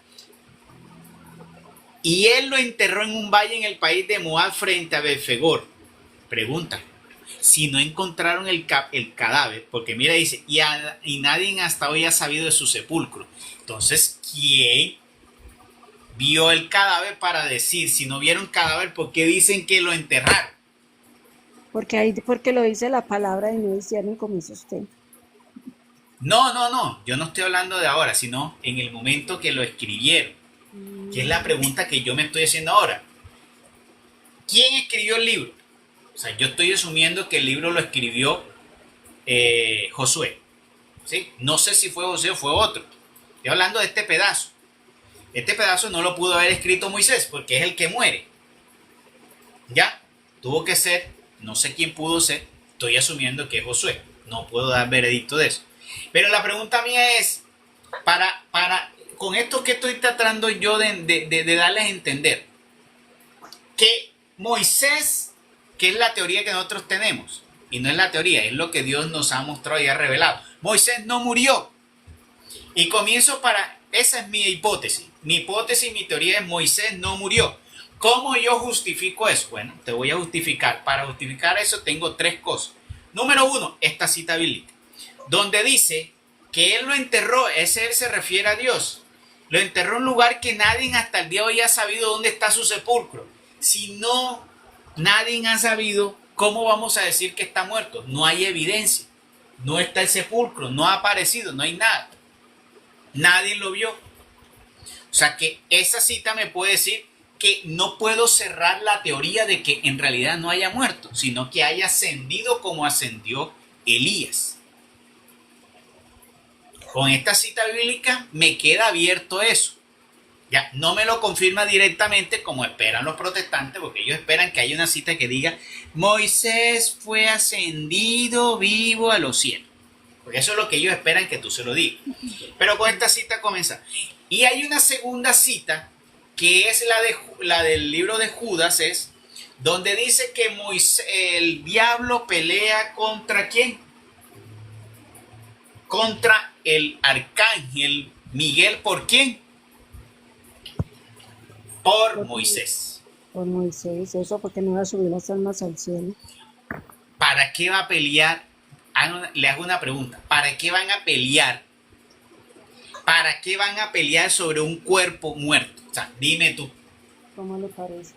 y él lo enterró en un valle en el país de Moab frente a Belfegor. Pregunta, si no encontraron el cadáver, porque mira, dice, y nadie hasta hoy ha sabido de su sepulcro. Entonces, ¿quién vio el cadáver para decir, si no vieron cadáver, por qué dicen que lo enterraron? porque ahí, porque lo dice la palabra y no hicieron como hizo usted. No, no, no, yo no estoy hablando de ahora, sino en el momento que lo escribieron, que es la Mm, pregunta que yo me estoy haciendo ahora. ¿Quién escribió el libro? O sea, yo estoy asumiendo que el libro lo escribió Josué. ¿Sí? No sé si fue José o fue otro. Estoy hablando de este pedazo. Este pedazo no lo pudo haber escrito Moisés porque es el que muere. ¿Ya? Tuvo que ser, no sé quién pudo ser, estoy asumiendo que es Josué. No puedo dar veredicto de eso. Pero la pregunta mía es, con esto que estoy tratando yo de darles a entender, que Moisés, que es la teoría que nosotros tenemos, y no es la teoría, es lo que Dios nos ha mostrado y ha revelado. Moisés no murió. Y comienzo esa es mi hipótesis. Mi hipótesis, mi teoría es Moisés no murió. ¿Cómo yo justifico eso? Bueno, te voy a justificar. Para justificar eso tengo tres cosas. Número uno, esta cita bíblica, donde dice que él lo enterró, ese él se refiere a Dios. Lo enterró en un lugar que nadie hasta el día de hoy ha sabido dónde está su sepulcro. Si no, nadie ha sabido, ¿cómo vamos a decir que está muerto? No hay evidencia. No está el sepulcro, no ha aparecido, no hay nada. Nadie lo vio. O sea que esa cita me puede decir que no puedo cerrar la teoría de que en realidad no haya muerto, sino que haya ascendido como ascendió Elías. Con esta cita bíblica me queda abierto eso. Ya no me lo confirma directamente como esperan los protestantes, porque ellos esperan que haya una cita que diga Moisés fue ascendido vivo a los cielos. Porque eso es lo que ellos esperan que tú se lo digas. Pero con esta cita comienza. Y hay una segunda cita que es la del libro de Judas, es donde dice que el diablo pelea contra ¿quién? Contra el arcángel Miguel. ¿Por quién? Por Moisés. Por Moisés, eso porque no iba a subir las almas al cielo. ¿Para qué va a pelear? Le hago una pregunta. ¿Para qué van a pelear? ¿Para qué van a pelear sobre un cuerpo muerto? O sea, dime tú. ¿Cómo le parece?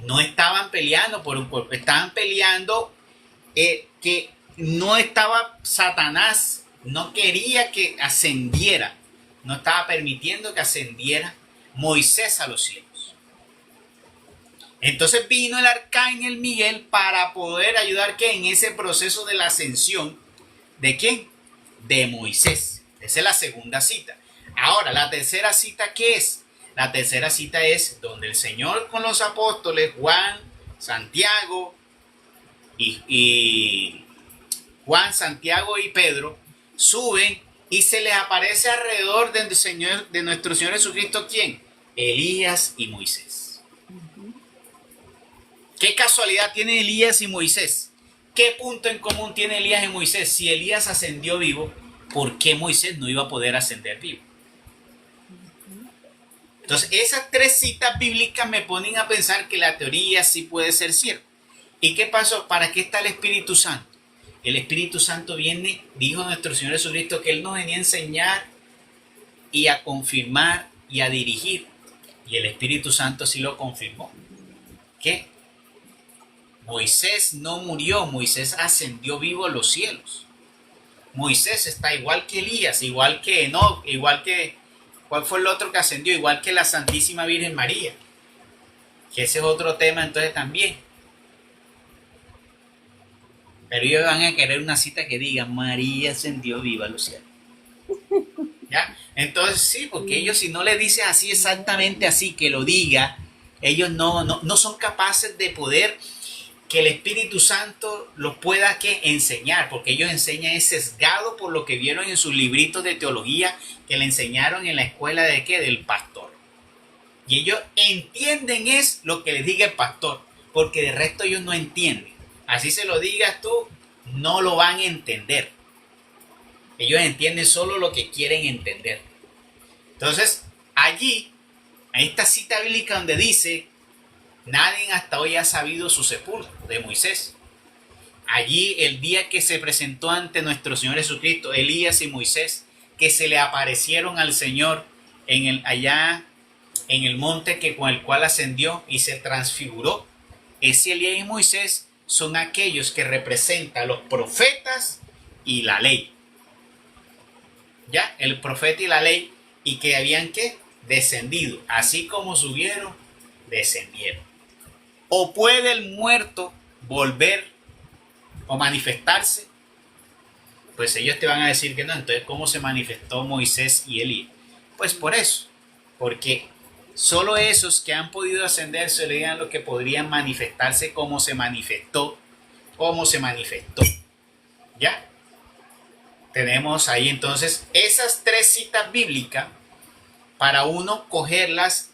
No estaban peleando por un cuerpo. Estaban peleando que no estaba Satanás. No quería que ascendiera. No estaba permitiendo que ascendiera Moisés a los cielos. Entonces vino el arcángel Miguel para poder ayudar que en ese proceso de la ascensión, ¿de quién? De Moisés. Esa es la segunda cita. Ahora, la tercera cita, ¿qué es? La tercera cita es donde el Señor con los apóstoles, Juan, Santiago y Juan, Santiago y Pedro, suben y se les aparece alrededor de nuestro Señor Jesucristo, ¿quién? Elías y Moisés. ¿Qué casualidad tiene Elías y Moisés? ¿Qué punto en común tiene Elías y Moisés? Si Elías ascendió vivo, ¿por qué Moisés no iba a poder ascender vivo? Entonces, esas tres citas bíblicas me ponen a pensar que la teoría sí puede ser cierta. ¿Y qué pasó? ¿Para qué está el Espíritu Santo? El Espíritu Santo viene, dijo nuestro Señor Jesucristo, que Él nos venía a enseñar y a confirmar y a dirigir. Y el Espíritu Santo sí lo confirmó. ¿Qué? Moisés no murió, Moisés ascendió vivo a los cielos. Moisés está igual que Elías, igual que Enoc, igual que... ¿Cuál fue el otro que ascendió? Igual que la Santísima Virgen María. Que ese es otro tema entonces también. Pero ellos van a querer una cita que diga María ascendió viva a los cielos. ¿Ya? Entonces sí, porque ellos si no le dicen así exactamente así, que lo diga, ellos no son capaces de poder que el Espíritu Santo los pueda que enseñar, porque ellos enseñan es sesgado por lo que vieron en sus libritos de teología que le enseñaron en la escuela de ¿qué? Del pastor. Y ellos entienden es lo que les diga el pastor, porque de resto ellos no entienden. Así se lo digas tú, no lo van a entender. Ellos entienden solo lo que quieren entender. Entonces, allí, en esta cita bíblica donde dice nadie hasta hoy ha sabido su sepulcro de Moisés. Allí el día que se presentó ante nuestro Señor Jesucristo, Elías y Moisés, que se le aparecieron al Señor allá en el monte con el cual ascendió y se transfiguró. Ese Elías y Moisés son aquellos que representan a los profetas y la ley. ¿Ya? El profeta y la ley, y que habían ¿qué? Descendido. Así como subieron, descendieron. ¿O puede el muerto volver o manifestarse? Pues ellos te van a decir que no. Entonces, ¿cómo se manifestó Moisés y Elías? Pues por eso. Porque solo esos que han podido ascender serían los que podrían manifestarse como se manifestó. ¿Ya? Tenemos ahí entonces esas tres citas bíblicas para uno cogerlas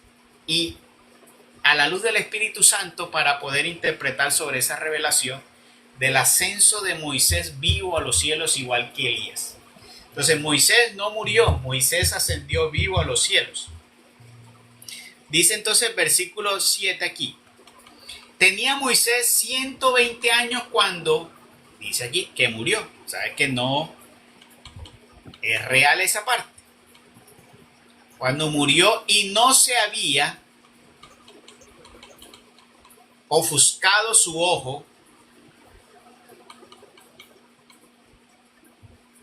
y a la luz del Espíritu Santo para poder interpretar sobre esa revelación del ascenso de Moisés vivo a los cielos igual que Elías. Entonces Moisés no murió, Moisés ascendió vivo a los cielos. Dice entonces el versículo 7 aquí. Tenía Moisés 120 años cuando dice aquí que murió. ¿Sabes que no es real esa parte? Cuando murió y no se había ofuscado su ojo,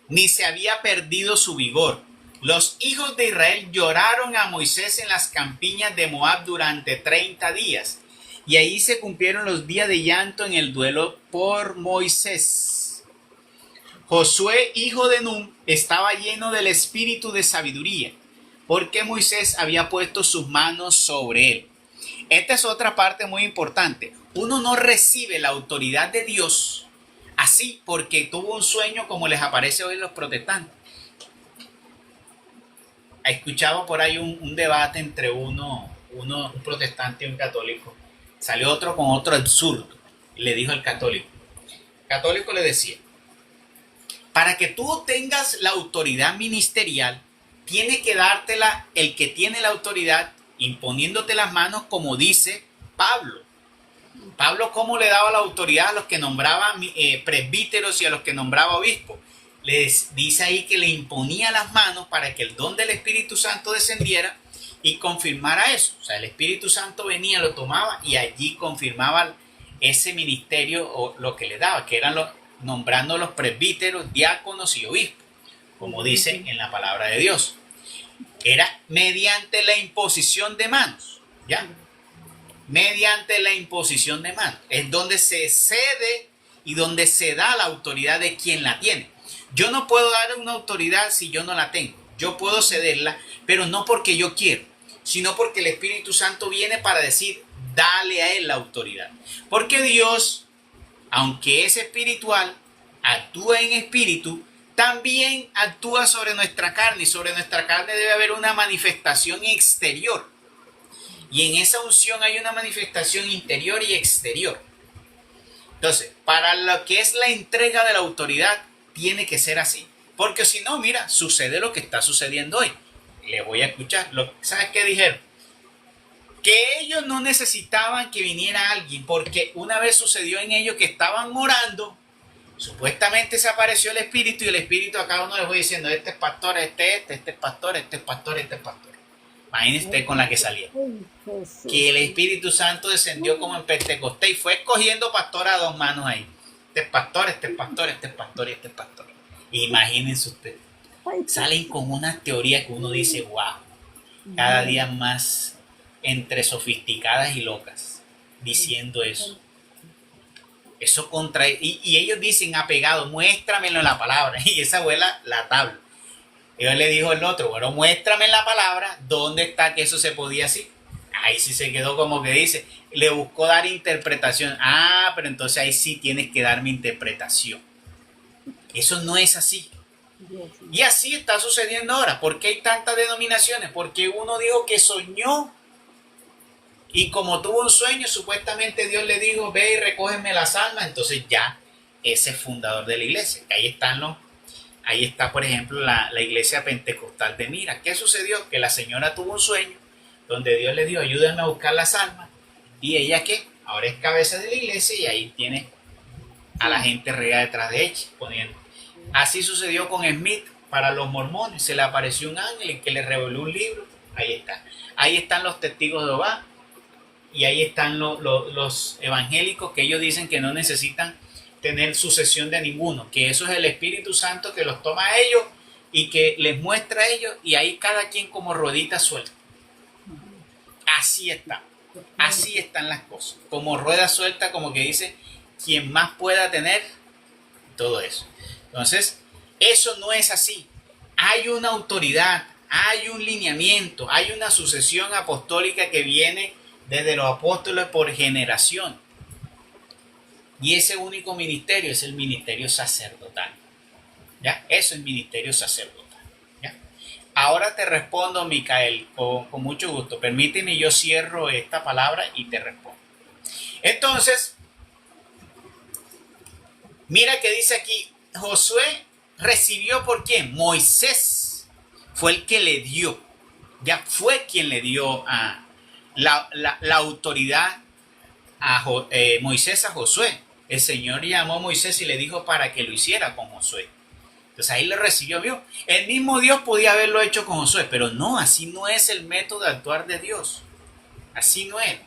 ni se había perdido su vigor. Los hijos de Israel lloraron a Moisés en las campiñas de Moab durante 30 días. Y ahí se cumplieron los días de llanto en el duelo por Moisés. Josué, hijo de Nun, estaba lleno del espíritu de sabiduría, porque Moisés había puesto sus manos sobre él. Esta es otra parte muy importante. Uno no recibe la autoridad de Dios así porque tuvo un sueño como les aparece hoy a los protestantes. He escuchado por ahí un debate entre un protestante y un católico. Salió otro con otro absurdo. Le dijo el católico. El católico le decía, para que tú tengas la autoridad ministerial, tiene que dártela el que tiene la autoridad imponiéndote las manos, como dice Pablo. Pablo, ¿cómo le daba la autoridad a los que nombraba presbíteros y a los que nombraba obispos? Les dice ahí que le imponía las manos para que el don del Espíritu Santo descendiera y confirmara eso. O sea, el Espíritu Santo venía, lo tomaba y allí confirmaba ese ministerio o lo que le daba, que eran nombrando los presbíteros, diáconos y obispos, como dice en la palabra de Dios. Era mediante la imposición de manos, ¿ya? Mediante la imposición de manos. Es donde se cede y donde se da la autoridad de quien la tiene. Yo no puedo dar una autoridad si yo no la tengo. Yo puedo cederla, pero no porque yo quiero, sino porque el Espíritu Santo viene para decir, dale a él la autoridad. Porque Dios, aunque es espiritual, actúa en espíritu, también actúa sobre nuestra carne, y sobre nuestra carne debe haber una manifestación exterior. Y en esa unción hay una manifestación interior y exterior. Entonces, para lo que es la entrega de la autoridad, tiene que ser así. Porque si no, mira, sucede lo que está sucediendo hoy. Le voy a escuchar. ¿Sabes qué dijeron? Que ellos no necesitaban que viniera alguien, porque una vez sucedió en ellos que estaban orando, supuestamente se apareció el Espíritu y el Espíritu a cada uno les fue diciendo, este es pastor, este es pastor, este es pastor, este es pastor. Imagínense usted con la que salía. Que el Espíritu Santo descendió como en Pentecostés y fue escogiendo pastor a dos manos ahí. Este es pastor, este es pastor, este es pastor y este es pastor. Imagínense usted. Salen con una teoría que uno dice, wow, cada día más entre sofisticadas y locas, diciendo eso. Eso contra... Y ellos dicen apegado, muéstramelo en la palabra. Y esa abuela la tabla. Dios le dijo al otro, bueno, muéstrame en la palabra dónde está que eso se podía así. Ahí sí se quedó como que dice, le buscó dar interpretación. Ah, pero entonces ahí sí tienes que darme interpretación. Eso no es así. Y así está sucediendo ahora. ¿Por qué hay tantas denominaciones? Porque uno dijo que soñó y como tuvo un sueño, supuestamente Dios le dijo, ve y recógeme las almas. Entonces ya ese es fundador de la iglesia. Ahí está, por ejemplo, la iglesia pentecostal de Mira. ¿Qué sucedió? Que la señora tuvo un sueño donde Dios le dijo, ayúdame a buscar las almas. ¿Y ella qué? Ahora es cabeza de la iglesia y ahí tiene a la gente regada detrás de ella, poniendo. Así sucedió con Smith para los mormones. Se le apareció un ángel que le reveló un libro. Ahí está. Ahí están los testigos de Jehová. Y ahí están los evangélicos que ellos dicen que no necesitan tener sucesión de ninguno, que eso es el Espíritu Santo que los toma a ellos y que les muestra a ellos y ahí cada quien como ruedita suelta. Así está, así están las cosas, como rueda suelta, como que dice, quien más pueda tener todo eso. Entonces, eso no es así. Hay una autoridad, hay un lineamiento, hay una sucesión apostólica que viene desde los apóstoles por generación. Y ese único ministerio es el ministerio sacerdotal. ¿Ya? Eso es ministerio sacerdotal. ¿Ya? Ahora te respondo, Micael, con mucho gusto. Permíteme, yo cierro esta palabra y te respondo. Entonces, mira que dice aquí, Josué recibió ¿por quién? Moisés fue el que le dio. Ya fue quien le dio la autoridad a Moisés a Josué. el Señor llamó a Moisés y le dijo para que lo hiciera con Josué. Entonces ahí le recibió, vio. El mismo Dios podía haberlo hecho con Josué, pero no, así no es el método de actuar de Dios. Así no es.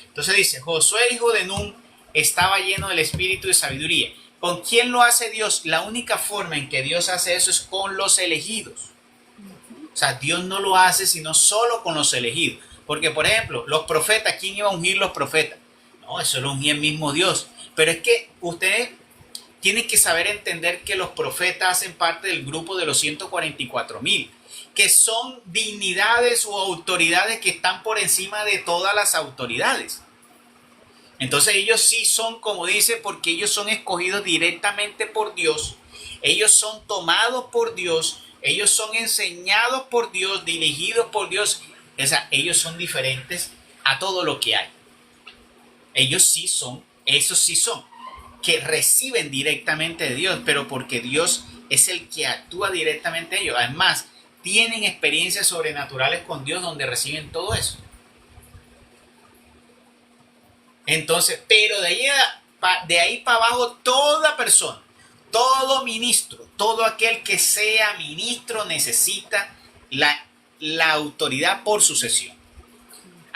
Entonces dice, Josué, hijo de Nun, estaba lleno del espíritu de sabiduría. ¿Con quién lo hace Dios? La única forma en que Dios hace eso es con los elegidos. O sea, Dios no lo hace sino solo con los elegidos. Porque, por ejemplo, los profetas, ¿quién iba a ungir los profetas? No, eso lo ungía el mismo Dios. Pero es que ustedes tienen que saber entender que los profetas hacen parte del grupo de los 144,000, que son dignidades o autoridades que están por encima de todas las autoridades. Entonces ellos sí son, como dice, porque ellos son escogidos directamente por Dios, ellos son tomados por Dios, ellos son enseñados por Dios, dirigidos por Dios. O sea, ellos son diferentes a todo lo que hay. Ellos sí son, esos sí son, que reciben directamente de Dios, pero porque Dios es el que actúa directamente a ellos. Además, tienen experiencias sobrenaturales con Dios donde reciben todo eso. Entonces, pero de ahí para abajo, toda persona, todo ministro, todo aquel que sea ministro necesita la autoridad por sucesión.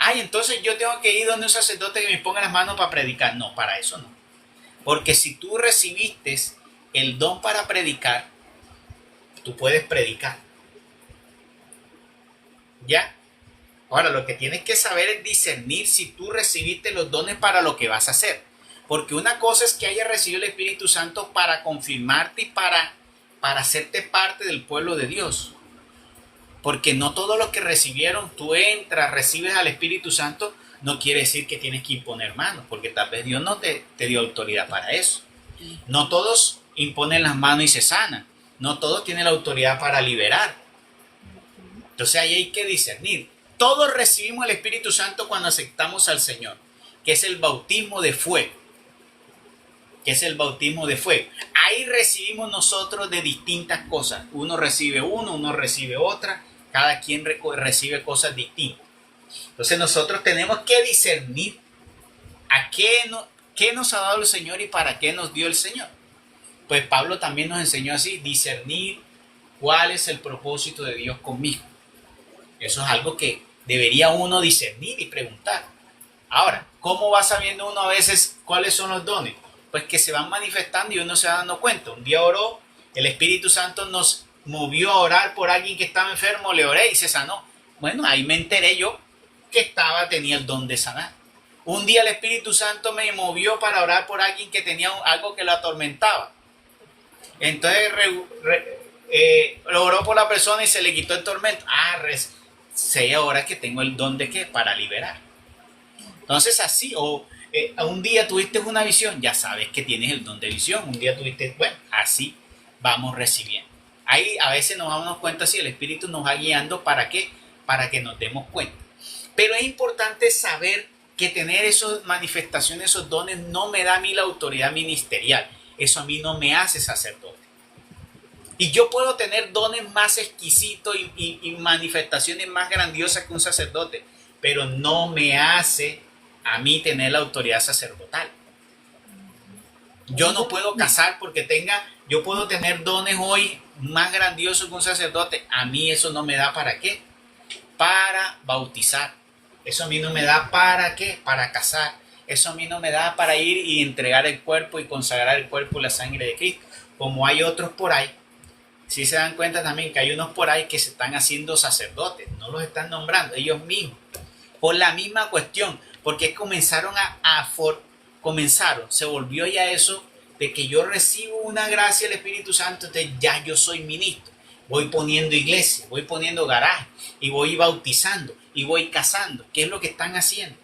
Ay, entonces yo tengo que ir donde un sacerdote que me ponga las manos para predicar. No, para eso no. Porque si tú recibiste el don para predicar, tú puedes predicar. ¿Ya? Ahora, lo que tienes que saber es discernir si tú recibiste los dones para lo que vas a hacer. Porque una cosa es que hayas recibido el Espíritu Santo para confirmarte y para hacerte parte del pueblo de Dios. Porque no todos los que recibieron, tú entras, recibes al Espíritu Santo, no quiere decir que tienes que imponer manos, porque tal vez Dios no te dio autoridad para eso. No todos imponen las manos y se sanan. No todos tienen la autoridad para liberar. Entonces ahí hay que discernir. Todos recibimos el Espíritu Santo cuando aceptamos al Señor, que es el bautismo de fuego. Que es el bautismo de fuego. Ahí recibimos nosotros de distintas cosas. Uno recibe uno recibe otra. Cada quien recibe cosas distintas. Entonces nosotros tenemos que discernir a qué nos ha dado el Señor y para qué nos dio el Señor. Pues Pablo también nos enseñó así, discernir cuál es el propósito de Dios conmigo. Eso es algo que debería uno discernir y preguntar. Ahora, ¿cómo va sabiendo uno a veces cuáles son los dones? Pues que se van manifestando y uno se va dando cuenta. Un día oró, el Espíritu Santo nos movió a orar por alguien que estaba enfermo, le oré y se sanó. Bueno, ahí me enteré yo que tenía el don de sanar. Un día el Espíritu Santo me movió para orar por alguien que tenía algo que lo atormentaba. Entonces lo oró por la persona y se le quitó el tormento. Sé ahora que tengo el don de qué, para liberar. Entonces así, un día tuviste una visión, ya sabes que tienes el don de visión. Un día tuviste, bueno, así vamos recibiendo. Ahí a veces nos damos cuenta si el Espíritu nos va guiando, ¿para qué? Para que nos demos cuenta. Pero es importante saber que tener esas manifestaciones, esos dones, no me da a mí la autoridad ministerial. Eso a mí no me hace sacerdote. Y yo puedo tener dones más exquisitos y manifestaciones más grandiosas que un sacerdote, pero no me hace a mí tener la autoridad sacerdotal. Yo no puedo casar porque yo puedo tener dones hoy más grandiosos que un sacerdote. A mí eso no me da ¿para qué? Para bautizar. Eso a mí no me da ¿para qué? Para casar. Eso a mí no me da para ir y entregar el cuerpo y consagrar el cuerpo y la sangre de Cristo. Como hay otros por ahí. Si se dan cuenta también que hay unos por ahí que se están haciendo sacerdotes. No los están nombrando ellos mismos. Por la misma cuestión. Porque comenzaron se volvió ya eso de que yo recibo una gracia del Espíritu Santo, entonces ya yo soy ministro. Voy poniendo iglesia, voy poniendo garaje, y voy bautizando, y voy casando. ¿Qué es lo que están haciendo?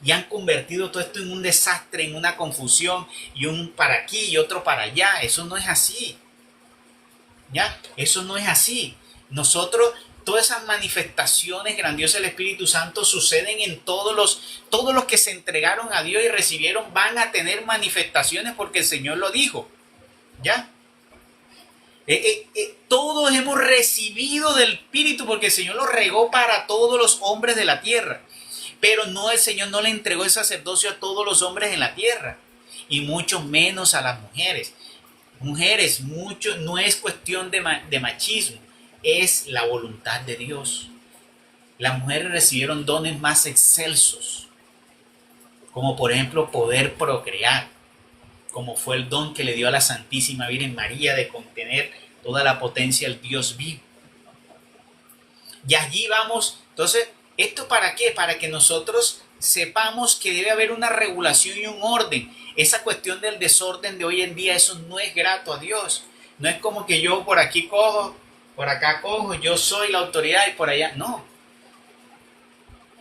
Y han convertido todo esto en un desastre, en una confusión, y un para aquí y otro para allá. Eso no es así. ¿Ya? Eso no es así. Nosotros, todas esas manifestaciones grandiosas del Espíritu Santo suceden en todos los que se entregaron a Dios y recibieron, van a tener manifestaciones porque el Señor lo dijo. ¿Ya? Todos hemos recibido del Espíritu porque el Señor lo regó para todos los hombres de la tierra. Pero no, el Señor no le entregó el sacerdocio a todos los hombres en la tierra. y mucho menos a las mujeres. Mujeres, mucho no es cuestión de machismo, es la voluntad de Dios. Las mujeres recibieron dones más excelsos, como por ejemplo poder procrear, como fue el don que le dio a la Santísima Virgen María de contener toda la potencia del Dios vivo. Y allí vamos. Entonces, ¿esto para qué? Para que nosotros sepamos que debe haber una regulación y un orden. Esa cuestión del desorden de hoy en día, eso no es grato a Dios. No es como que yo por aquí cojo, por acá cojo, yo soy la autoridad y por allá. No,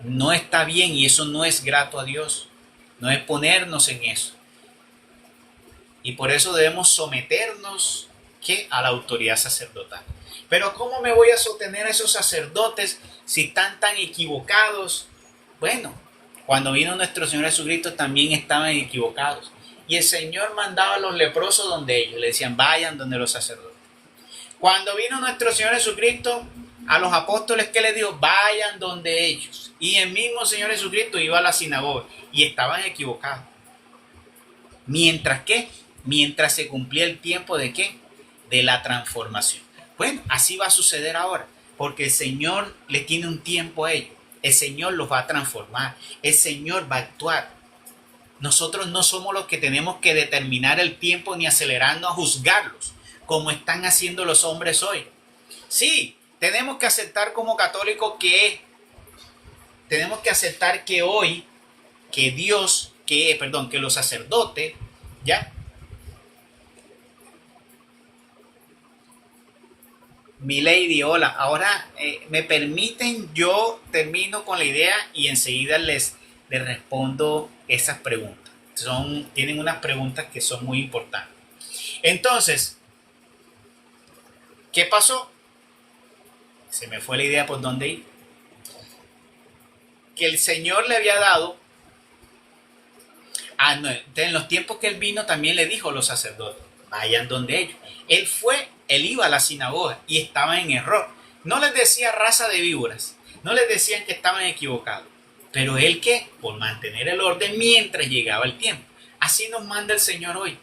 no está bien y eso no es grato a Dios. No es ponernos en eso. Y por eso debemos someternos a la autoridad sacerdotal. Pero ¿cómo me voy a sostener a esos sacerdotes si están tan equivocados? Bueno, cuando vino nuestro Señor Jesucristo también estaban equivocados. Y el Señor mandaba a los leprosos donde ellos. Le decían, vayan donde los sacerdotes. Cuando vino nuestro Señor Jesucristo, a los apóstoles, ¿qué les dijo? Vayan donde ellos. Y el mismo Señor Jesucristo iba a la sinagoga y estaban equivocados. ¿Mientras qué? Mientras se cumplía el tiempo de ¿qué? De la transformación. Bueno, así va a suceder ahora, porque el Señor le tiene un tiempo a ellos. El Señor los va a transformar. El Señor va a actuar. Nosotros no somos los que tenemos que determinar el tiempo ni acelerarnos a juzgarlos, como están haciendo los hombres hoy. Sí, tenemos que aceptar como católicos que hoy, que Dios, que los sacerdotes, ¿ya? Mi lady, hola. Ahora me permiten, yo termino con la idea y enseguida les respondo esas preguntas. Tienen unas preguntas que son muy importantes. Entonces, ¿qué pasó? Se me fue la idea por dónde ir. Que el Señor le había dado. No, en los tiempos que él vino también le dijo a los sacerdotes, vayan donde ellos. Él iba a la sinagoga y estaba en error. No les decía raza de víboras, no les decían que estaban equivocados. Pero él ¿qué? Por mantener el orden mientras llegaba el tiempo. Así nos manda el Señor hoy.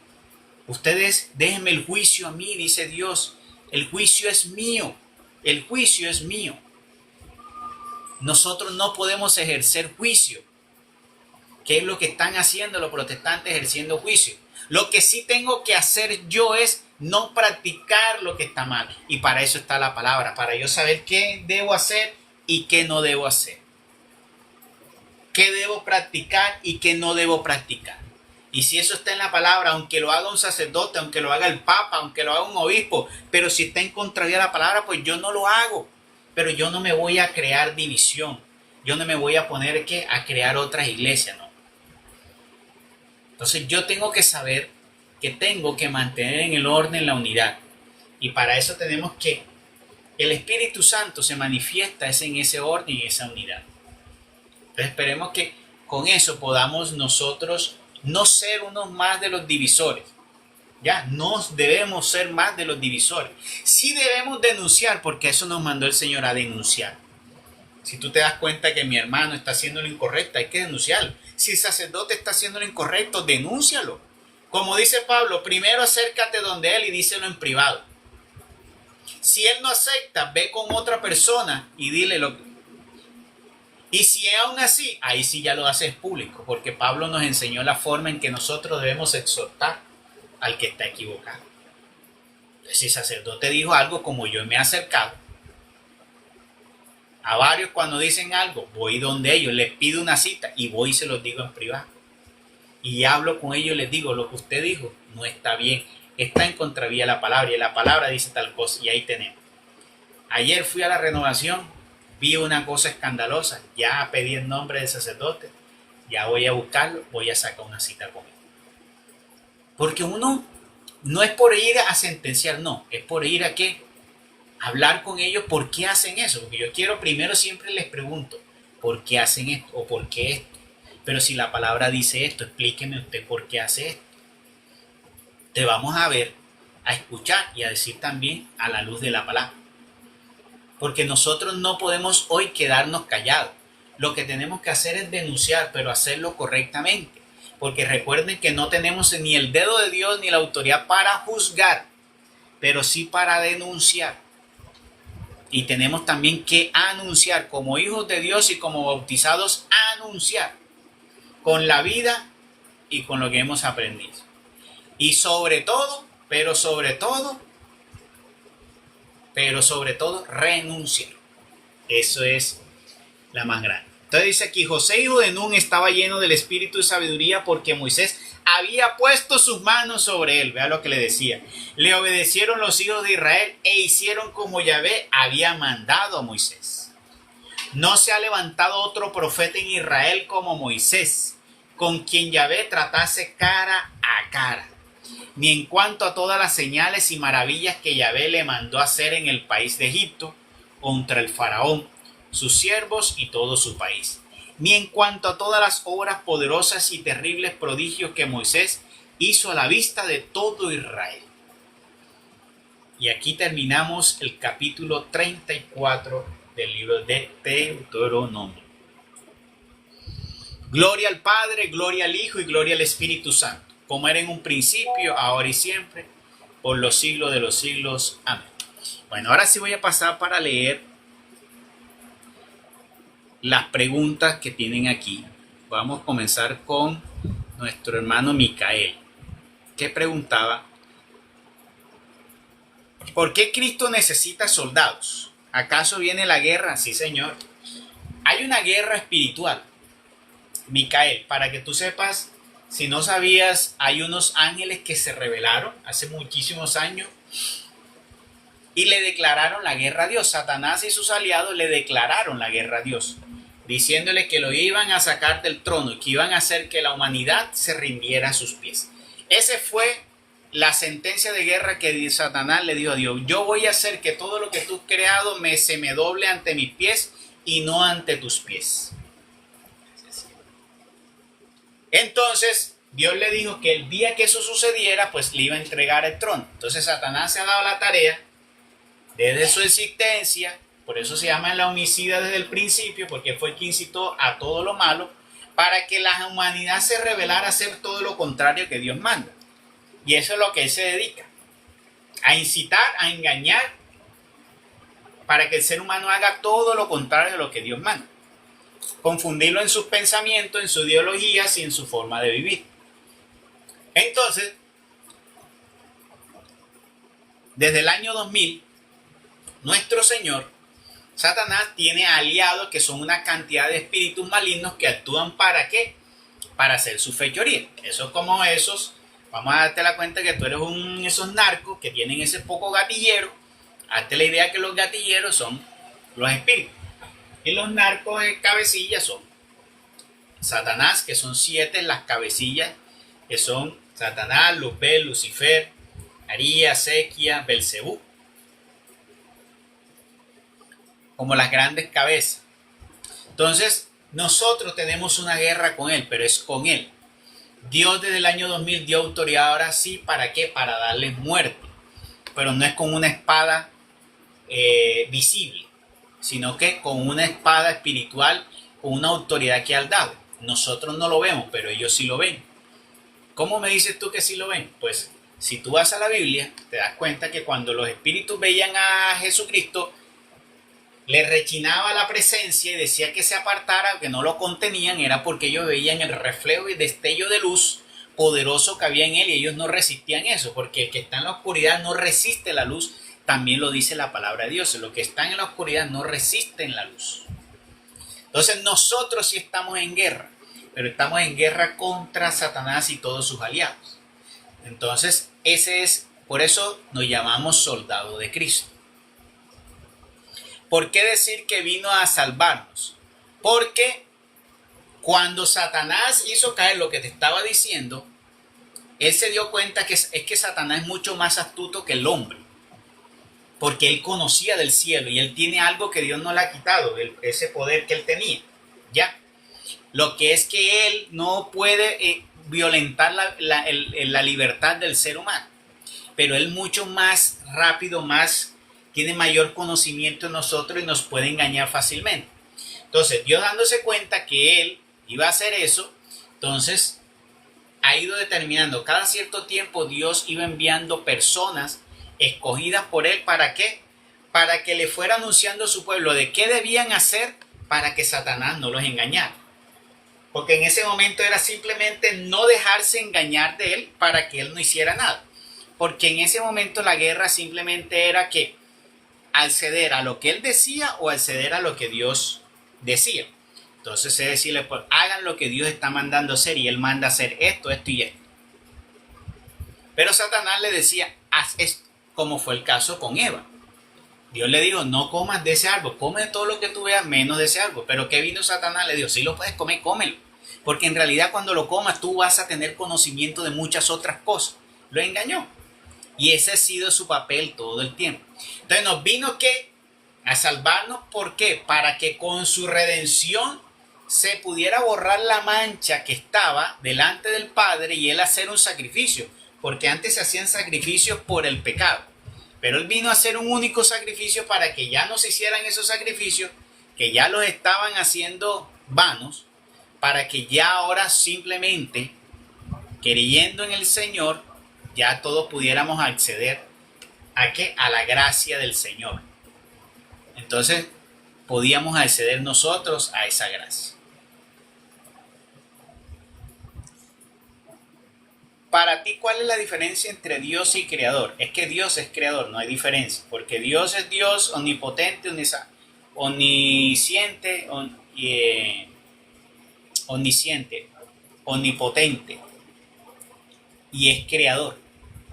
Ustedes déjenme el juicio a mí, dice Dios. El juicio es mío. El juicio es mío. Nosotros no podemos ejercer juicio. ¿Qué es lo que están haciendo los protestantes ejerciendo juicio? Lo que sí tengo que hacer yo es no practicar lo que está mal. Y para eso está la palabra, para yo saber qué debo hacer y qué no debo hacer. Qué debo practicar y qué no debo practicar. Y si eso está en la palabra, aunque lo haga un sacerdote, aunque lo haga el papa, aunque lo haga un obispo, pero si está en contravía de la palabra, pues yo no lo hago. Pero yo no me voy a crear división. Yo no me voy a poner a crear otras iglesias, no. Entonces yo tengo que saber que tengo que mantener en el orden la unidad. Y para eso tenemos que el Espíritu Santo se manifiesta en ese orden y esa unidad. Entonces esperemos que con eso podamos nosotros no ser unos más de los divisores. Ya, no debemos ser más de los divisores. Sí debemos denunciar, porque eso nos mandó el Señor a denunciar. Si tú te das cuenta que mi hermano está haciendo lo incorrecto, hay que denunciarlo. Si el sacerdote está haciendo lo incorrecto, denúncialo. Como dice Pablo, primero acércate donde él y díselo en privado. Si él no acepta, ve con otra persona y dile lo que... Y si es aún así, ahí sí ya lo haces público, porque Pablo nos enseñó la forma en que nosotros debemos exhortar al que está equivocado. Entonces, si el sacerdote dijo algo, como yo me he acercado a varios cuando dicen algo, voy donde ellos, les pido una cita y voy y se los digo en privado. Y hablo con ellos y les digo, lo que usted dijo no está bien, está en contravía de la palabra y la palabra dice tal cosa y ahí tenemos. Ayer fui a la renovación, vi una cosa escandalosa, ya pedí el nombre del sacerdote, ya voy a buscarlo, voy a sacar una cita con él. Porque uno no es por ir a sentenciar, no, es por ir a ¿qué? Hablar con ellos por qué hacen eso. Porque yo quiero primero siempre les pregunto, ¿por qué hacen esto? ¿O por qué esto? Pero si la palabra dice esto, explíqueme usted por qué hace esto. Te vamos a ver, a escuchar y a decir también a la luz de la palabra. Porque nosotros no podemos hoy quedarnos callados. Lo que tenemos que hacer es denunciar, pero hacerlo correctamente. porque recuerden que no tenemos ni el dedo de Dios ni la autoridad para juzgar, pero sí para denunciar. Y tenemos también que anunciar como hijos de Dios y como bautizados, anunciar con la vida y con lo que hemos aprendido. Y sobre todo, pero sobre todo, renunciar. Eso es la más grande. Entonces dice aquí, José hijo de Nun estaba lleno del espíritu de sabiduría porque Moisés había puesto sus manos sobre él. Vea lo que le decía. Le obedecieron los hijos de Israel e hicieron como Yahvé había mandado a Moisés. No se ha levantado otro profeta en Israel como Moisés, con quien Yahvé tratase cara a cara, ni en cuanto a todas las señales y maravillas que Yahvé le mandó hacer en el país de Egipto, contra el faraón, sus siervos y todo su país, ni en cuanto a todas las obras poderosas y terribles prodigios que Moisés hizo a la vista de todo Israel. Y aquí terminamos el capítulo 34 del libro de Deuteronomio. Gloria al Padre, gloria al Hijo y gloria al Espíritu Santo, como era en un principio, ahora y siempre, por los siglos de los siglos. Amén. Bueno, ahora sí voy a pasar para leer las preguntas que tienen aquí. Vamos a comenzar con nuestro hermano Micael, que preguntaba: ¿por qué Cristo necesita soldados? ¿Acaso viene la guerra? Sí, Señor. Hay una guerra espiritual, Micael, para que tú sepas. Si no sabías, hay unos ángeles que se rebelaron hace muchísimos años y le declararon la guerra a Dios. Satanás y sus aliados le declararon la guerra a Dios, diciéndole que lo iban a sacar del trono y que iban a hacer que la humanidad se rindiera a sus pies. Esa fue la sentencia de guerra que Satanás le dio a Dios. Yo voy a hacer que todo lo que tú has creado se me doble ante mis pies y no ante tus pies. Entonces Dios le dijo que el día que eso sucediera, pues le iba a entregar el trono. Entonces Satanás se ha dado la tarea desde su existencia, por eso se llama la homicida desde el principio, porque fue quien incitó a todo lo malo, para que la humanidad se rebelara a hacer todo lo contrario que Dios manda. Y eso es lo que él se dedica, a incitar, a engañar, para que el ser humano haga todo lo contrario de lo que Dios manda. Confundirlo en sus pensamientos, en sus ideologías y en su forma de vivir. Entonces, desde el año 2000, nuestro Señor, Satanás, tiene aliados que son una cantidad de espíritus malignos que actúan ¿para qué? Para hacer su fechoría. Eso es como esos, vamos a darte la cuenta que tú eres esos narcos que tienen ese poco gatillero. Hazte la idea que los gatilleros son los espíritus. Y los narcos de cabecillas son Satanás, que son 7 las cabecillas, que son Satanás, Luzbel, Lucifer, Arías, Sequia, Belcebú, como las grandes cabezas. Entonces, nosotros tenemos una guerra con él, pero es con él. Dios desde el año 2000 dio autoridad ahora sí, ¿para qué? Para darles muerte, pero no es con una espada visible, sino que con una espada espiritual, con una autoridad que ha dado. Nosotros no lo vemos, pero ellos sí lo ven. ¿Cómo me dices tú que sí lo ven? Pues si tú vas a la Biblia, te das cuenta que cuando los espíritus veían a Jesucristo, le rechinaba la presencia y decía que se apartara, que no lo contenían, era porque ellos veían el reflejo y destello de luz poderoso que había en él y ellos no resistían eso, porque el que está en la oscuridad no resiste la luz. También lo dice la palabra de Dios, los que están en la oscuridad no resisten la luz. Entonces nosotros sí estamos en guerra, pero estamos en guerra contra Satanás y todos sus aliados. Entonces por eso nos llamamos soldados de Cristo. ¿Por qué decir que vino a salvarnos? Porque cuando Satanás hizo caer lo que te estaba diciendo, él se dio cuenta que es que Satanás es mucho más astuto que el hombre. Porque él conocía del cielo y él tiene algo que Dios no le ha quitado, ese poder que él tenía. ¿Ya? Lo que es que él no puede violentar la libertad del ser humano. Pero él mucho más rápido, tiene mayor conocimiento de nosotros y nos puede engañar fácilmente. Entonces, Dios dándose cuenta que él iba a hacer eso, entonces ha ido determinando. Cada cierto tiempo Dios iba enviando personas escogidas por él. ¿Para qué? Para que le fuera anunciando a su pueblo de qué debían hacer para que Satanás no los engañara. Porque en ese momento era simplemente no dejarse engañar de él para que él no hiciera nada. Porque en ese momento la guerra simplemente era que acceder a lo que él decía o acceder a lo que Dios decía. Entonces es decirle, pues hagan lo que Dios está mandando hacer y él manda hacer esto, esto y esto. Pero Satanás le decía, haz esto, como fue el caso con Eva. Dios le dijo, no comas de ese árbol, come todo lo que tú veas menos de ese árbol. Pero ¿qué vino Satanás? Le dijo, si lo puedes comer, cómelo. Porque en realidad cuando lo comas tú vas a tener conocimiento de muchas otras cosas. Lo engañó. Y ese ha sido su papel todo el tiempo. Entonces nos vino ¿qué? A salvarnos. ¿Por qué? Para que con su redención se pudiera borrar la mancha que estaba delante del Padre y él hacer un sacrificio. Porque antes se hacían sacrificios por el pecado. Pero él vino a hacer un único sacrificio para que ya no se hicieran esos sacrificios, que ya los estaban haciendo vanos, para que ya ahora simplemente, creyendo en el Señor, ya todos pudiéramos acceder ¿a qué? A la gracia del Señor. Entonces, podíamos acceder nosotros a esa gracia. Para ti, ¿cuál es la diferencia entre Dios y creador? Es que Dios es creador, no hay diferencia, porque Dios es Dios omnipotente, omnisciente, omnisciente, omnipotente, y es creador.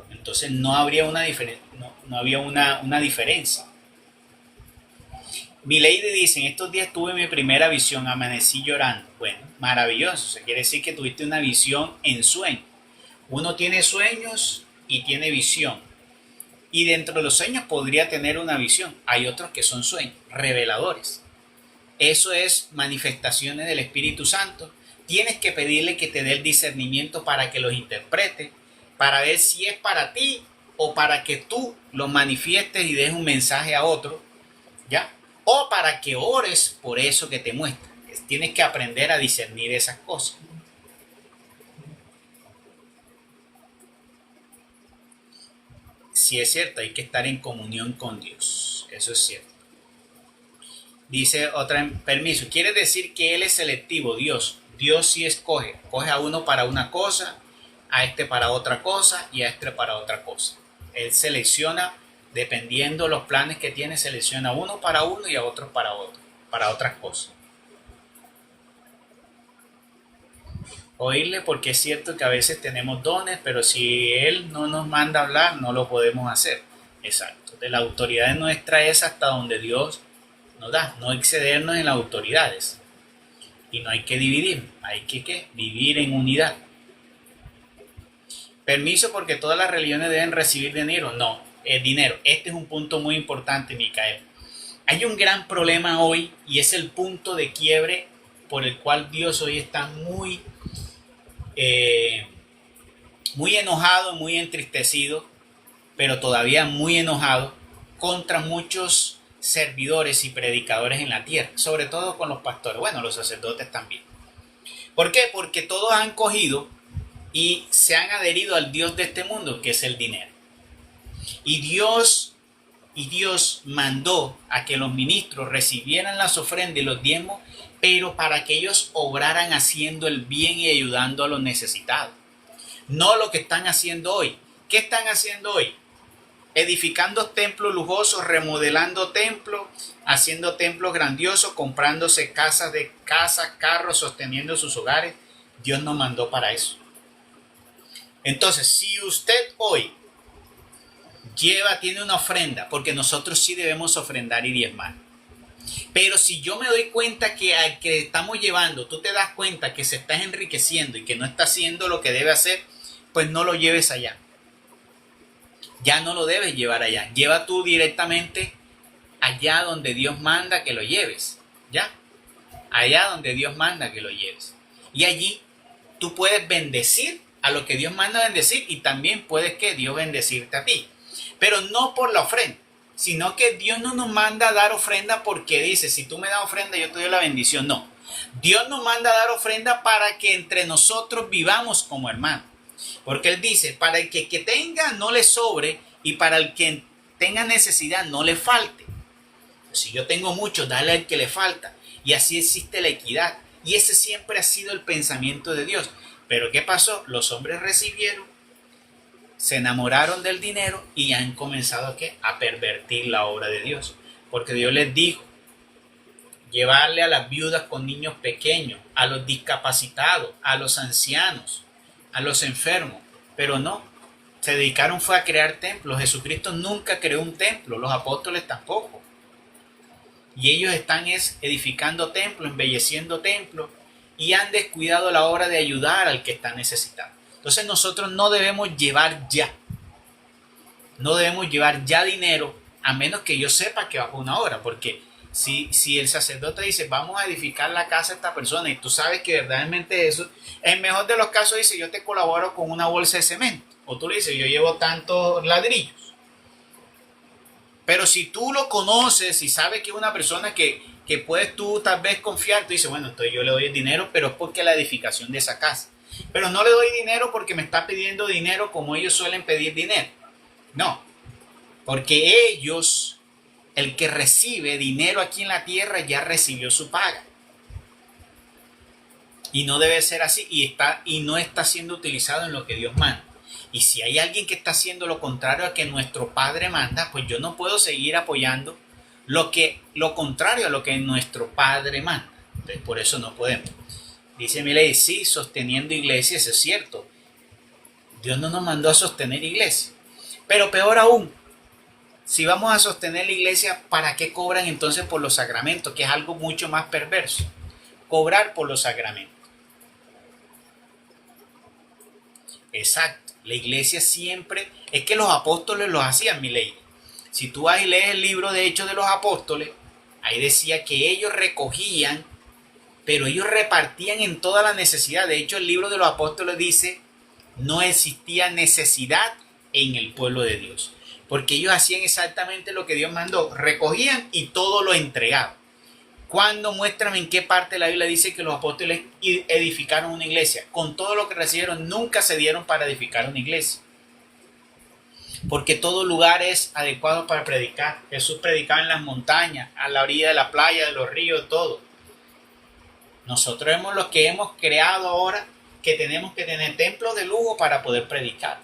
Entonces no habría una diferencia, no había una diferencia. Mi lady dice, en estos días tuve mi primera visión, amanecí llorando. Bueno, maravilloso, se quiere decir que tuviste una visión en sueño. Uno tiene sueños y tiene visión. Y dentro de los sueños podría tener una visión. Hay otros que son sueños, reveladores. Eso es manifestaciones del Espíritu Santo. Tienes que pedirle que te dé el discernimiento para que los interprete, para ver si es para ti o para que tú los manifiestes y des un mensaje a otro, ¿ya? O para que ores por eso que te muestra. Tienes que aprender a discernir esas cosas. Sí es cierto, hay que estar en comunión con Dios. Eso es cierto. Dice otra, permiso, quiere decir que Él es selectivo, Dios. Dios sí escoge. Coge a uno para una cosa, a este para otra cosa y a este para otra cosa. Él selecciona, dependiendo los planes que tiene, selecciona uno para uno y a otro, para otras cosas. Oírle, porque es cierto que a veces tenemos dones, pero si Él no nos manda a hablar, no lo podemos hacer. Exacto. De la autoridad nuestra es hasta donde Dios nos da, no excedernos en las autoridades. Y no hay que dividir, hay que ¿qué? Vivir en unidad. Permiso porque todas las religiones deben recibir dinero. No, el dinero. Este es un punto muy importante, Micael. Hay un gran problema hoy y es el punto de quiebre por el cual Dios hoy está muy enojado, muy entristecido, pero todavía muy enojado contra muchos servidores y predicadores en la tierra, sobre todo con los pastores, bueno, los sacerdotes también. ¿Por qué? Porque todos han cogido y se han adherido al Dios de este mundo, que es el dinero. Y Dios mandó a que los ministros recibieran las ofrendas y los diezmos, pero para que ellos obraran haciendo el bien y ayudando a los necesitados. No lo que están haciendo hoy. ¿Qué están haciendo hoy? Edificando templos lujosos, remodelando templos, haciendo templos grandiosos, comprándose casas, carros, sosteniendo sus hogares. Dios nos mandó para eso. Entonces, si usted hoy tiene una ofrenda, porque nosotros sí debemos ofrendar y diezmar. Pero si yo me doy cuenta que al que estamos llevando, tú te das cuenta que se está enriqueciendo y que no está haciendo lo que debe hacer, pues no lo lleves allá. Ya no lo debes llevar allá. Lleva tú directamente allá donde Dios manda que lo lleves. ¿Ya? Allá donde Dios manda que lo lleves. Y allí tú puedes bendecir a lo que Dios manda bendecir y también puedes que Dios bendecirte a ti. Pero no por la ofrenda, sino que Dios no nos manda a dar ofrenda porque dice, si tú me das ofrenda yo te doy la bendición. No, Dios nos manda a dar ofrenda para que entre nosotros vivamos como hermanos. Porque Él dice, para el que tenga no le sobre y para el que tenga necesidad no le falte. Si yo tengo mucho, dale al que le falta. Y así existe la equidad. Y ese siempre ha sido el pensamiento de Dios. Pero ¿qué pasó? Los hombres recibieron, se enamoraron del dinero y han comenzado a pervertir la obra de Dios. Porque Dios les dijo, llevarle a las viudas con niños pequeños, a los discapacitados, a los ancianos, a los enfermos. Pero no, se dedicaron fue a crear templos. Jesucristo nunca creó un templo, los apóstoles tampoco. Y ellos están edificando templos, embelleciendo templos y han descuidado la obra de ayudar al que está necesitado. Entonces nosotros no debemos llevar ya dinero a menos que yo sepa que va por una obra, porque si el sacerdote dice vamos a edificar la casa de esta persona y tú sabes que verdaderamente eso, en mejor de los casos dice yo te colaboro con una bolsa de cemento, o tú le dices yo llevo tantos ladrillos. Pero si tú lo conoces y sabes que es una persona que puedes tú tal vez confiar, tú dices, bueno, entonces yo le doy el dinero, pero es porque la edificación de esa casa. Pero no le doy dinero porque me está pidiendo dinero como ellos suelen pedir dinero. No, porque ellos, el que recibe dinero aquí en la tierra ya recibió su paga. Y no debe ser así y no está siendo utilizado en lo que Dios manda. Y si hay alguien que está haciendo lo contrario a que nuestro Padre manda, pues yo no puedo seguir apoyando lo contrario a lo que nuestro Padre manda. Entonces, por eso no podemos. Dice mi ley, sí, sosteniendo iglesias, es cierto. Dios no nos mandó a sostener iglesias. Pero peor aún, si vamos a sostener la iglesia, ¿para qué cobran entonces por los sacramentos? Que es algo mucho más perverso. Cobrar por los sacramentos. Exacto. La iglesia siempre, es que los apóstoles los hacían, mi ley. Si tú vas y lees el libro de Hechos de los Apóstoles, ahí decía que ellos recogían, pero ellos repartían en toda la necesidad. De hecho, el libro de los Apóstoles dice, no existía necesidad en el pueblo de Dios. Porque ellos hacían exactamente lo que Dios mandó. Recogían y todo lo entregaban. ¿Cuándo? Muéstrame en qué parte de la Biblia dice que los apóstoles edificaron una iglesia. Con todo lo que recibieron, nunca se dieron para edificar una iglesia. Porque todo lugar es adecuado para predicar. Jesús predicaba en las montañas, a la orilla de la playa, de los ríos, todo. Nosotros hemos lo que hemos creado ahora, que tenemos que tener templos de lujo para poder predicar.